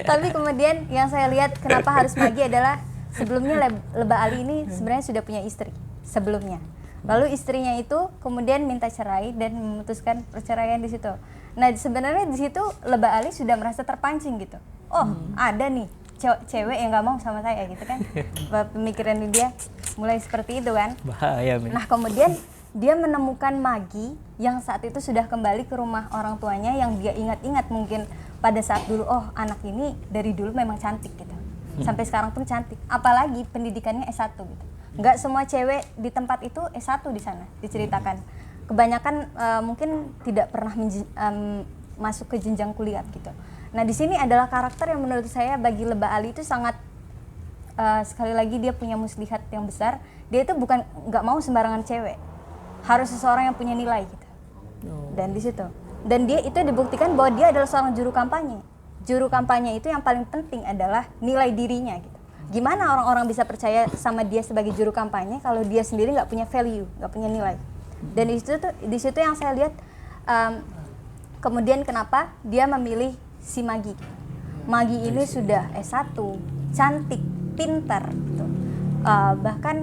tapi kemudian yang saya lihat kenapa harus Maggie adalah sebelumnya Lebah Ali ini sebenarnya sudah punya istri sebelumnya. Lalu istrinya itu kemudian minta cerai dan memutuskan perceraian di situ. Nah, sebenarnya di situ Lebah Ali sudah merasa terpancing gitu. Oh, ada nih cewek yang nggak mau sama saya gitu kan. Pemikiran dia mulai seperti itu kan. Bahaya, men. Nah, kemudian dia menemukan Maggie yang saat itu sudah kembali ke rumah orang tuanya yang dia ingat-ingat mungkin pada saat dulu, oh anak ini dari dulu memang cantik gitu. Sampai sekarang pun cantik. Apalagi pendidikannya S1 gitu. Nggak semua cewek di tempat itu S1 di sana diceritakan. Kebanyakan mungkin tidak pernah masuk ke jenjang kuliah gitu. Nah, di sini adalah karakter yang menurut saya bagi Lebah Ali itu sangat sekali lagi dia punya muslihat yang besar. Dia itu bukan nggak mau sembarangan cewek. Harus seseorang yang punya nilai gitu. Dan di situ. Dan dia itu dibuktikan bahwa dia adalah seorang juru kampanye. Juru kampanye itu yang paling penting adalah nilai dirinya gitu. gimana orang-orang bisa percaya sama dia sebagai juru kampanye kalau dia sendiri nggak punya value, nggak punya nilai. Dan di situ yang saya lihat kemudian kenapa dia memilih si Magi. Magi ini sudah S1, cantik, pintar, gitu. Bahkan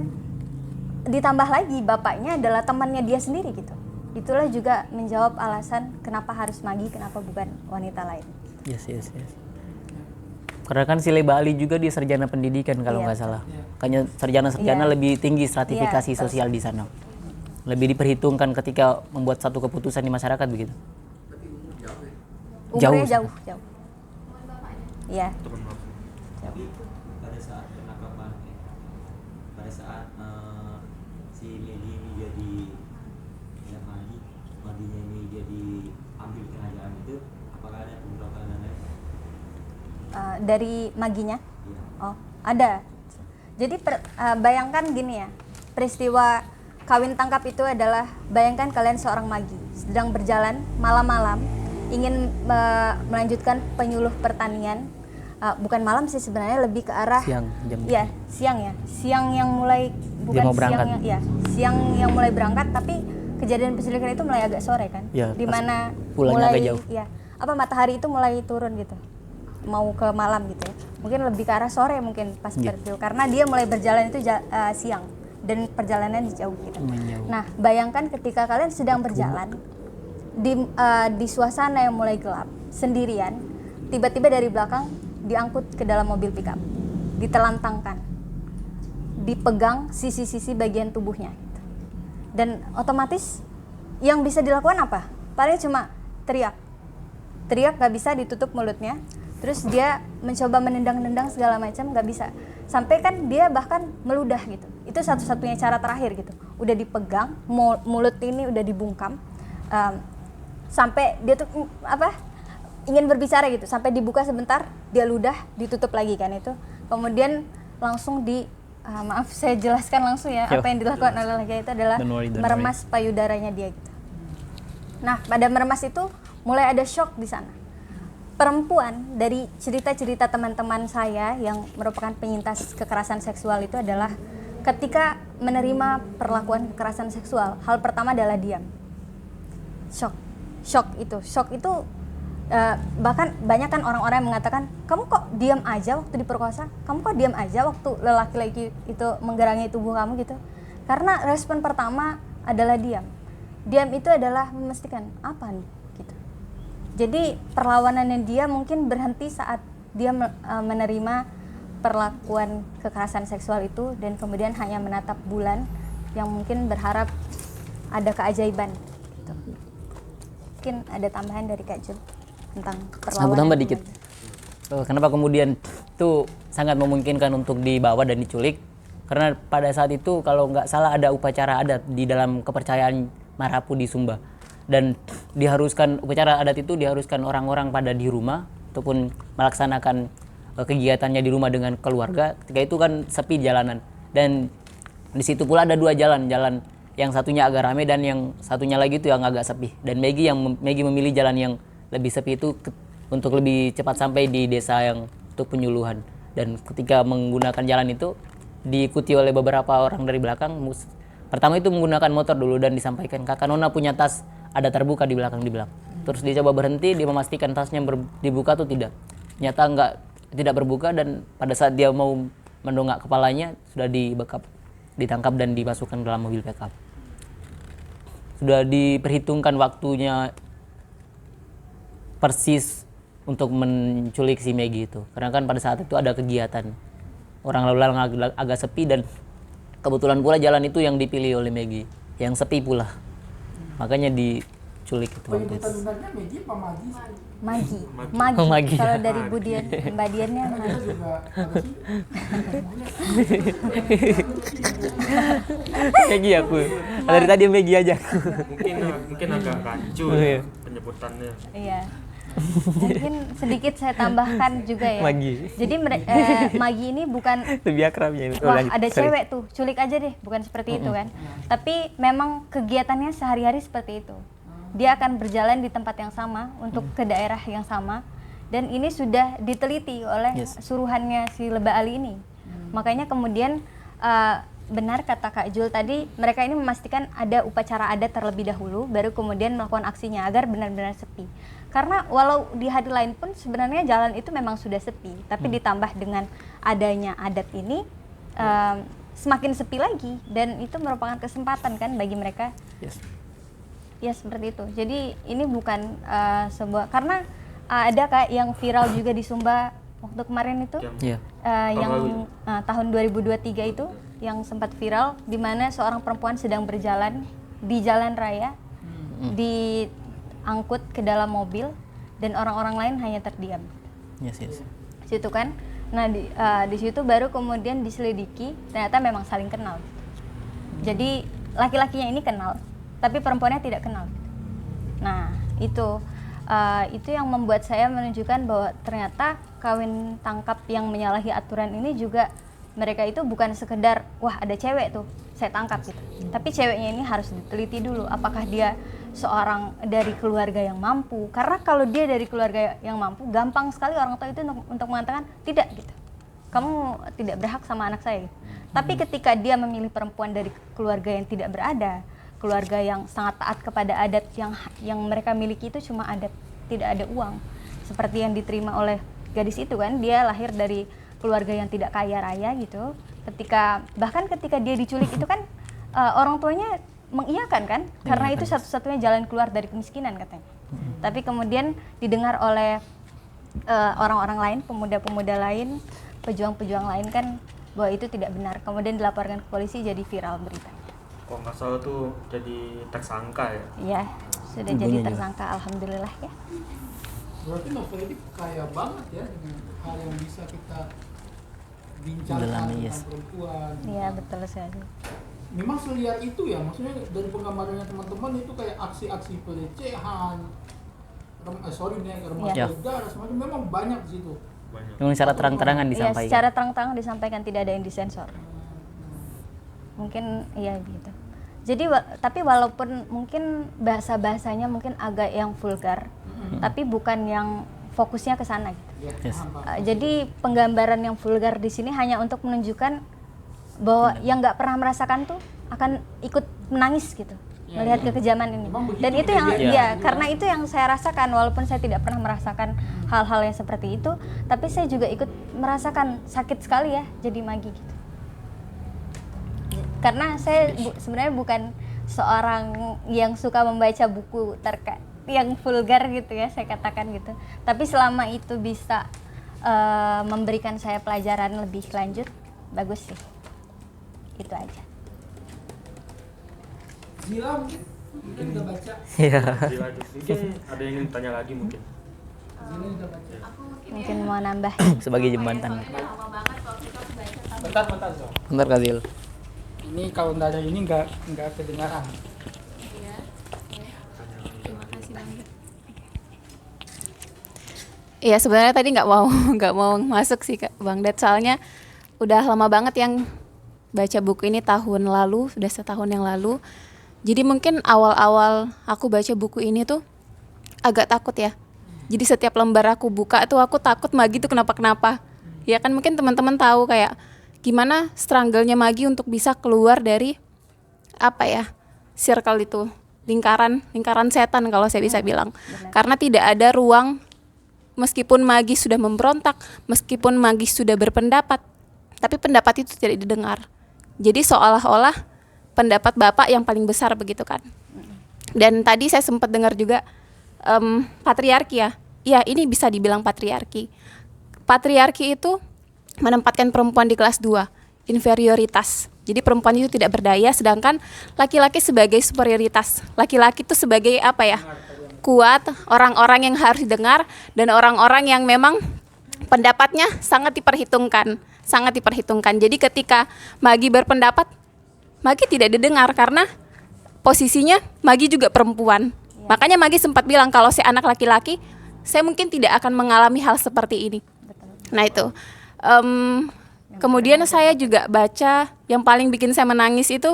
ditambah lagi bapaknya adalah temannya dia sendiri gitu. Itulah juga menjawab alasan kenapa harus Magi, kenapa bukan wanita lain. Yes. Karena kan si Leba Ali juga dia sarjana pendidikan kalau Iya. nggak salah. Kayaknya sarjana Iya. lebih tinggi stratifikasi Iya, sosial di sana. Lebih diperhitungkan ketika membuat satu keputusan di masyarakat begitu. Umurnya Jauh. jauh. Iya. Teman maaf. Tapi pada saat penangkapan, pada saat si Medi ini jadi ya Maginya ini jadi ambil kerajaan itu, apakah ada pemberontakan dan lain? Dari Maginya. Iya. Oh, ada. Jadi bayangkan gini ya, peristiwa kawin tangkap itu adalah, bayangkan kalian seorang Magi sedang berjalan malam-malam ingin melanjutkan penyuluh pertanian. Bukan malam sih sebenarnya, lebih ke arah Siang, jam. Iya, siang ya. Siang yang mulai bukan mau berangkat. siang ya, siang yang mulai berangkat, tapi kejadian penculikan itu mulai agak sore kan. Iya, Di pas mana pulangnya mulai agak jauh. ya, matahari itu mulai turun gitu. Mau ke malam gitu ya. Mungkin lebih ke arah sore mungkin pas Iya. peristiwa, karena dia mulai berjalan itu siang dan perjalanan jauh gitu. Lumayan jauh. Nah, bayangkan ketika kalian sedang berjalan di suasana yang mulai gelap sendirian, tiba-tiba dari belakang diangkut ke dalam mobil pickup, ditelantangkan, dipegang sisi-sisi bagian tubuhnya gitu. Dan otomatis yang bisa dilakukan apa? Paling cuma teriak nggak bisa, ditutup mulutnya. Terus dia mencoba menendang-nendang segala macam, nggak bisa. Sampai kan dia bahkan meludah gitu. Itu satu-satunya cara terakhir gitu. Udah dipegang, mulut ini udah dibungkam, sampai dia tuh ingin berbicara gitu. Sampai dibuka sebentar, dia ludah, ditutup lagi kan itu. Kemudian langsung maaf saya jelaskan langsung ya, Yo. apa yang dilakukan oleh laki itu adalah Don't worry. meremas payudaranya dia gitu. Nah, pada meremas itu mulai ada shock di sana. Perempuan, dari cerita-cerita teman-teman saya yang merupakan penyintas kekerasan seksual itu adalah ketika menerima perlakuan kekerasan seksual, hal pertama adalah diam. Shock itu bahkan banyak kan orang-orang yang mengatakan, kamu kok diam aja waktu diperkosa, kamu kok diam aja waktu lelaki-laki itu menggerangi tubuh kamu gitu. Karena respon pertama adalah diam. Diam itu adalah memastikan apa nih gitu. Jadi perlawanannya dia mungkin berhenti saat dia menerima perlakuan kekerasan seksual itu, dan kemudian hanya menatap bulan yang mungkin berharap ada keajaiban gitu. Mungkin ada tambahan dari Kak Jun tentang perlawanan. Aku tambah dikit. Kenapa kemudian itu sangat memungkinkan untuk dibawa dan diculik? Karena pada saat itu kalau nggak salah ada upacara adat di dalam kepercayaan Marapu di Sumba, dan diharuskan upacara adat itu diharuskan orang-orang pada di rumah ataupun melaksanakan kegiatannya di rumah dengan keluarga. Ketika itu kan sepi jalanan, dan di situ pula ada dua jalan yang satunya agak ramai dan yang satunya lagi itu yang agak sepi. Dan Maggie memilih jalan yang lebih sepi itu untuk lebih cepat sampai di desa yang untuk penyuluhan. Dan ketika menggunakan jalan itu diikuti oleh beberapa orang dari belakang. Pertama itu menggunakan motor dulu dan disampaikan, kakak Nona punya tas ada terbuka di belakang dibilang. Terus dia coba berhenti, dia memastikan tasnya dibuka atau tidak. Nyata tidak berbuka, dan pada saat dia mau mendongak kepalanya sudah ditangkap dan dimasukkan dalam mobil pickup. Sudah diperhitungkan waktunya persis untuk menculik si Maggie itu, karena kan pada saat itu ada kegiatan orang lalu lalang agak sepi, dan kebetulan pula jalan itu yang dipilih oleh Maggie yang sepi pula, makanya diculik itu. Penyebutan benarnya Megi apa Magi? Magi. Oh, Magi. Kalau dari Mbak Diannya Kita Magi. juga Maggie aku dari tadi Maggie aja. mungkin agak rancu Oh, iya. ya penyebutannya. Iya. Mungkin sedikit saya tambahkan juga ya. Magi. Jadi Magi ini bukan Lebih akrabnya ini. wah ada cewek tuh culik aja deh, bukan seperti itu kan. Tapi memang kegiatannya sehari-hari seperti itu. Dia akan berjalan di tempat yang sama untuk ke daerah yang sama, dan ini sudah diteliti oleh Yes. suruhannya si Leba Ali ini. Makanya kemudian benar kata Kak Jul tadi, mereka ini memastikan ada upacara adat terlebih dahulu, baru kemudian melakukan aksinya agar benar-benar sepi. Karena walau di hari lain pun sebenarnya jalan itu memang sudah sepi, tapi ditambah dengan adanya adat ini semakin sepi lagi, dan itu merupakan kesempatan kan bagi mereka. Ya seperti itu. Jadi ini bukan sebuah, karena ada Kak yang viral juga di Sumba waktu kemarin itu, yang tahun 2023 itu yang sempat viral, di mana seorang perempuan sedang berjalan di jalan raya, diangkut ke dalam mobil, dan orang-orang lain hanya terdiam. Situ kan. Nah di situ baru kemudian diselidiki, ternyata memang saling kenal. Jadi laki-lakinya ini kenal, tapi perempuannya tidak kenal. Nah itu yang membuat saya menunjukkan bahwa ternyata kawin tangkap yang menyalahi aturan ini juga, mereka itu bukan sekedar wah ada cewek tuh saya tangkap gitu, tapi ceweknya ini harus diteliti dulu apakah dia seorang dari keluarga yang mampu. Karena kalau dia dari keluarga yang mampu, gampang sekali orang tua itu untuk mengatakan tidak gitu, kamu tidak berhak sama anak saya gitu. Tapi ketika dia memilih perempuan dari keluarga yang tidak berada, keluarga yang sangat taat kepada adat, yang mereka miliki itu cuma adat, tidak ada uang, seperti yang diterima oleh gadis itu kan, dia lahir dari keluarga yang tidak kaya raya gitu. Bahkan ketika dia diculik itu kan orang tuanya mengiyakan kan, karena itu satu-satunya jalan keluar dari kemiskinan katanya. Tapi kemudian didengar oleh orang-orang lain, pemuda-pemuda lain, pejuang-pejuang lain kan, bahwa itu tidak benar. Kemudian dilaporkan ke polisi, jadi viral berita. Kok nggak salah tuh jadi tersangka ya? Iya, sudah jadi tersangka, alhamdulillah ya. Berarti novel ini kaya banget ya dengan hal yang bisa kita bincangkan tentang perempuan. Iya, betul sekali. Memang seliar itu ya, maksudnya dari penggambarannya teman-teman itu kayak aksi-aksi pelecehan, remaja udara, semacam, memang banyak di situ. Memang secara terang-terangan Iya, disampaikan. secara terang-terangan disampaikan, tidak ada yang disensor. Mungkin iya gitu. Jadi tapi walaupun mungkin bahasa-bahasanya mungkin agak yang vulgar, tapi bukan yang fokusnya ke sana gitu. Jadi penggambaran yang vulgar di sini hanya untuk menunjukkan bahwa yang nggak pernah merasakan tuh akan ikut menangis gitu, melihat kekejaman ini. Dan itu yang karena itu yang saya rasakan, walaupun saya tidak pernah merasakan hal-hal yang seperti itu, tapi saya juga ikut merasakan sakit sekali ya jadi Magi gitu. Karena saya sebenarnya bukan seorang yang suka membaca buku yang vulgar gitu ya, saya katakan gitu. Tapi selama itu bisa memberikan saya pelajaran lebih lanjut, bagus sih. Itu aja. Zila mungkin udah baca. Iya. Mungkin ada yang ingin tanya lagi mungkin. Zila udah baca. Mungkin mau nambah. Sebagai jembatan. Bentar so. Bentar Kazil. Ini kalau nggak ada ini nggak kedengaran. Iya, sebenarnya tadi nggak mau masuk sih Kak Bang Ded, soalnya udah lama banget yang baca buku ini, tahun lalu, sudah setahun yang lalu. Jadi mungkin awal-awal aku baca buku ini tuh agak takut ya. Jadi setiap lembar aku buka tuh aku takut Magi tuh kenapa-kenapa. Ya kan mungkin teman-teman tahu kayak gimana struggle-nya Magi untuk bisa keluar dari apa ya, circle itu, lingkaran setan kalau saya bisa bilang. Karena tidak ada ruang. Meskipun Magi sudah memberontak, meskipun Magi sudah berpendapat, tapi pendapat itu tidak didengar. Jadi seolah-olah pendapat Bapak yang paling besar begitu kan. Dan tadi saya sempat dengar juga patriarki ya. Ya, ini bisa dibilang patriarki. Patriarki itu menempatkan perempuan di kelas 2, inferioritas. Jadi perempuan itu tidak berdaya, sedangkan laki-laki sebagai superioritas. Laki-laki itu sebagai apa ya? Kuat, orang-orang yang harus didengar, dan orang-orang yang memang pendapatnya sangat diperhitungkan. Jadi ketika Magi berpendapat, Magi tidak didengar karena posisinya Magi juga perempuan. Makanya Magi sempat bilang kalau saya anak laki-laki, saya mungkin tidak akan mengalami hal seperti ini. Nah itu. Kemudian saya juga baca yang paling bikin saya menangis itu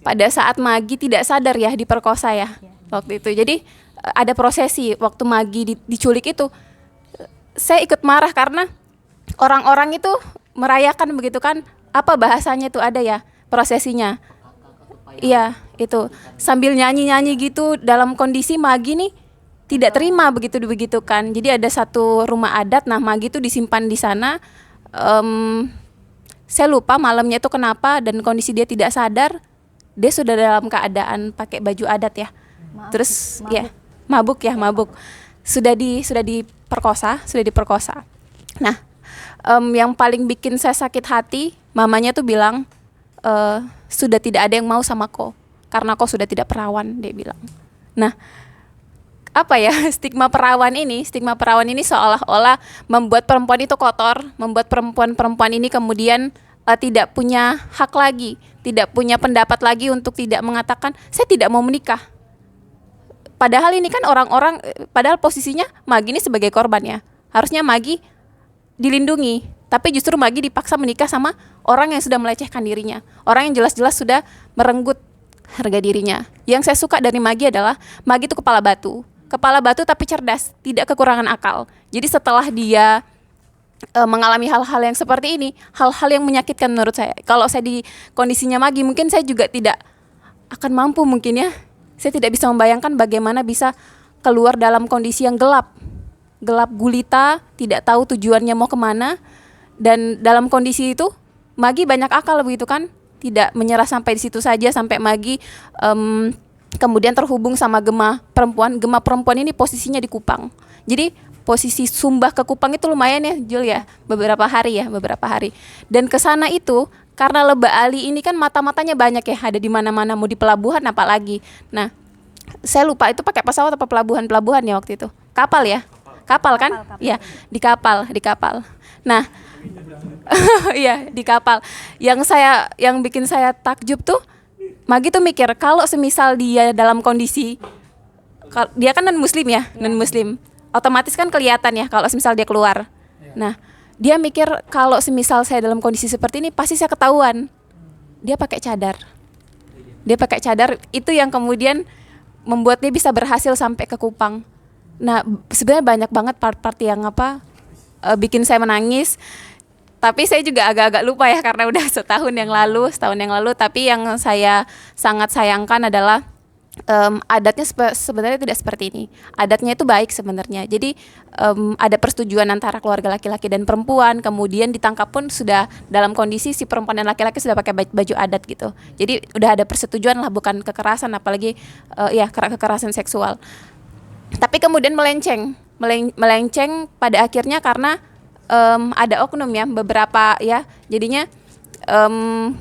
pada saat Magi tidak sadar ya diperkosa ya waktu itu. Jadi ada prosesi waktu Magi diculik itu, saya ikut marah karena orang-orang itu merayakan begitu kan, apa bahasanya tuh ada ya prosesinya. Iya, itu sambil nyanyi-nyanyi gitu dalam kondisi Magi nih tidak terima begitu kan. Jadi ada satu rumah adat, nah Magi tuh disimpan di sana. Saya lupa malamnya itu kenapa dan kondisi dia tidak sadar. Dia sudah dalam keadaan pakai baju adat ya. Terus ya mabuk. Sudah diperkosa. Nah, yang paling bikin saya sakit hati, mamanya tuh bilang sudah tidak ada yang mau sama kau karena kau sudah tidak perawan, dia bilang. Nah, apa ya, stigma perawan ini seolah-olah membuat perempuan itu kotor, membuat perempuan ini kemudian tidak punya hak lagi, tidak punya pendapat lagi untuk tidak mengatakan saya tidak mau menikah. Padahal ini kan padahal posisinya Magi ini sebagai korban ya. Harusnya Magi dilindungi, tapi justru Magi dipaksa menikah sama orang yang sudah melecehkan dirinya, orang yang jelas-jelas sudah merenggut harga dirinya. Yang saya suka dari Magi adalah Magi itu kepala batu tapi cerdas, tidak kekurangan akal. Jadi setelah dia mengalami hal-hal yang seperti ini, hal-hal yang menyakitkan menurut saya. Kalau saya di kondisinya Magi, mungkin saya juga tidak akan mampu mungkin ya. Saya tidak bisa membayangkan bagaimana bisa keluar dalam kondisi yang gelap gulita, tidak tahu tujuannya mau kemana. Dan dalam kondisi itu Magi banyak akal begitu kan, tidak menyerah sampai di situ saja, sampai Magi kemudian terhubung sama Gema perempuan ini posisinya di Kupang. Jadi posisi Sumbah ke Kupang itu lumayan ya Jul ya, beberapa hari. Dan ke sana itu karena Leba Ali ini kan mata-matanya banyak ya, ada di mana-mana, mau di pelabuhan apalagi. Nah, saya lupa itu pakai pesawat apa pelabuhan ya waktu itu. Kapal ya? Kapal kan? Iya, di kapal. Nah, iya, di kapal. Yang bikin saya takjub tuh Magi tuh mikir kalau semisal dia dalam kondisi dia kan non muslim, otomatis kan kelihatan ya kalau semisal dia keluar. Nah, dia mikir kalau semisal saya dalam kondisi seperti ini pasti saya ketahuan. Dia pakai cadar itu yang kemudian membuat dia bisa berhasil sampai ke Kupang. Nah, sebenarnya banyak banget part-part yang bikin saya menangis. Tapi saya juga agak-agak lupa ya karena udah setahun yang lalu. Tapi yang saya sangat sayangkan adalah adatnya sebenarnya tidak seperti ini. Adatnya itu baik sebenarnya. Jadi ada persetujuan antara keluarga laki-laki dan perempuan. Kemudian ditangkap pun sudah dalam kondisi si perempuan dan laki-laki sudah pakai baju adat gitu. Jadi udah ada persetujuan lah, bukan kekerasan, apalagi kekerasan seksual. Tapi kemudian melenceng pada akhirnya karena ada oknum ya, beberapa ya, jadinya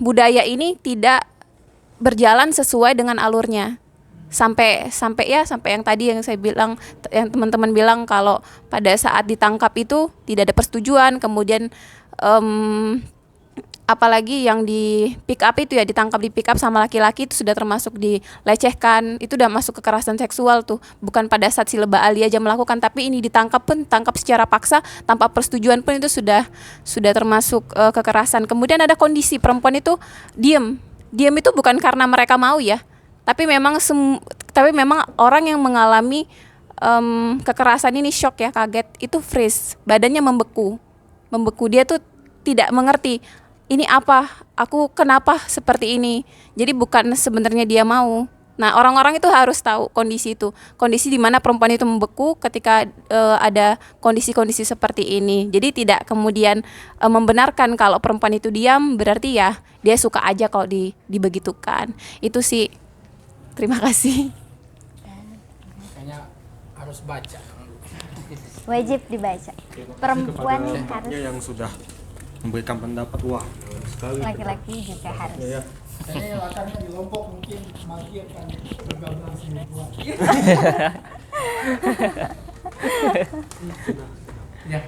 budaya ini tidak berjalan sesuai dengan alurnya sampai yang tadi yang saya bilang, yang teman-teman bilang kalau pada saat ditangkap itu tidak ada persetujuan, kemudian apalagi yang di pick up itu ya, ditangkap di pick up sama laki-laki itu sudah termasuk dilecehkan, itu udah masuk kekerasan seksual tuh, bukan pada saat si Leba Ali aja melakukan, tapi ini ditangkap secara paksa tanpa persetujuan pun itu sudah termasuk kekerasan. Kemudian ada kondisi perempuan itu diam itu bukan karena mereka mau ya, tapi memang orang yang mengalami kekerasan ini shock ya, kaget, itu freeze, badannya membeku, dia tuh tidak mengerti ini apa, aku kenapa seperti ini. Jadi bukan sebenarnya dia mau. Nah, orang-orang itu harus tahu kondisi itu, kondisi di mana perempuan itu membeku ketika ada kondisi-kondisi seperti ini. Jadi tidak kemudian membenarkan kalau perempuan itu diam berarti ya dia suka aja kalau dibegitukan. Itu sih. Terima kasih. Kayaknya harus baca. Wajib dibaca. Perempuan harus, yang sudah memberikan pendapat. Wah, sekali. laki-laki juga harus. Ya. Kayaknya latarnya di Lombok mungkin Magi akan bergabung sama perempuan. Ya.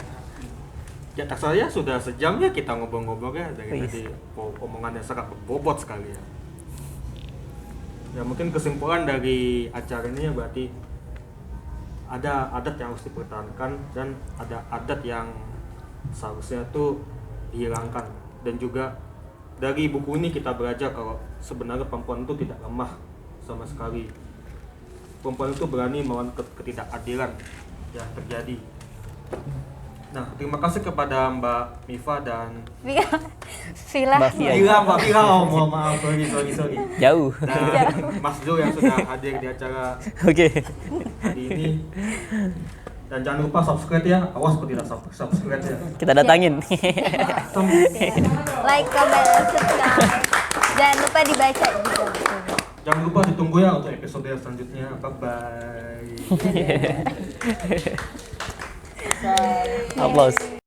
Ya, tak saya sudah sejam ya kita ngobrol-ngobrol ya, dari tadi omongan yang sangat berbobot sekali ya. Ya, mungkin kesimpulan dari acara ini ya berarti ada adat yang harus dipertahankan dan ada adat yang seharusnya tuh dihilangkan. Dan juga dari buku ini kita belajar kalau sebenarnya perempuan itu tidak lemah sama sekali. Perempuan itu berani melawan ketidakadilan yang terjadi. Nah, terima kasih kepada Mbak Mifa dan Vila. Mbak Fia. Mbak Vila, oh mohon maaf, sorry. Jauh. Dan Mas Jo yang sudah hadir di acara Oke. hari ini. Dan jangan lupa subscribe ya, awas kok tidak subscribe ya. Kita datangin. Like, comment, and subscribe. Jangan lupa dibaca juga. Jangan lupa ditunggu ya untuk episode selanjutnya. Bye bye. Applause.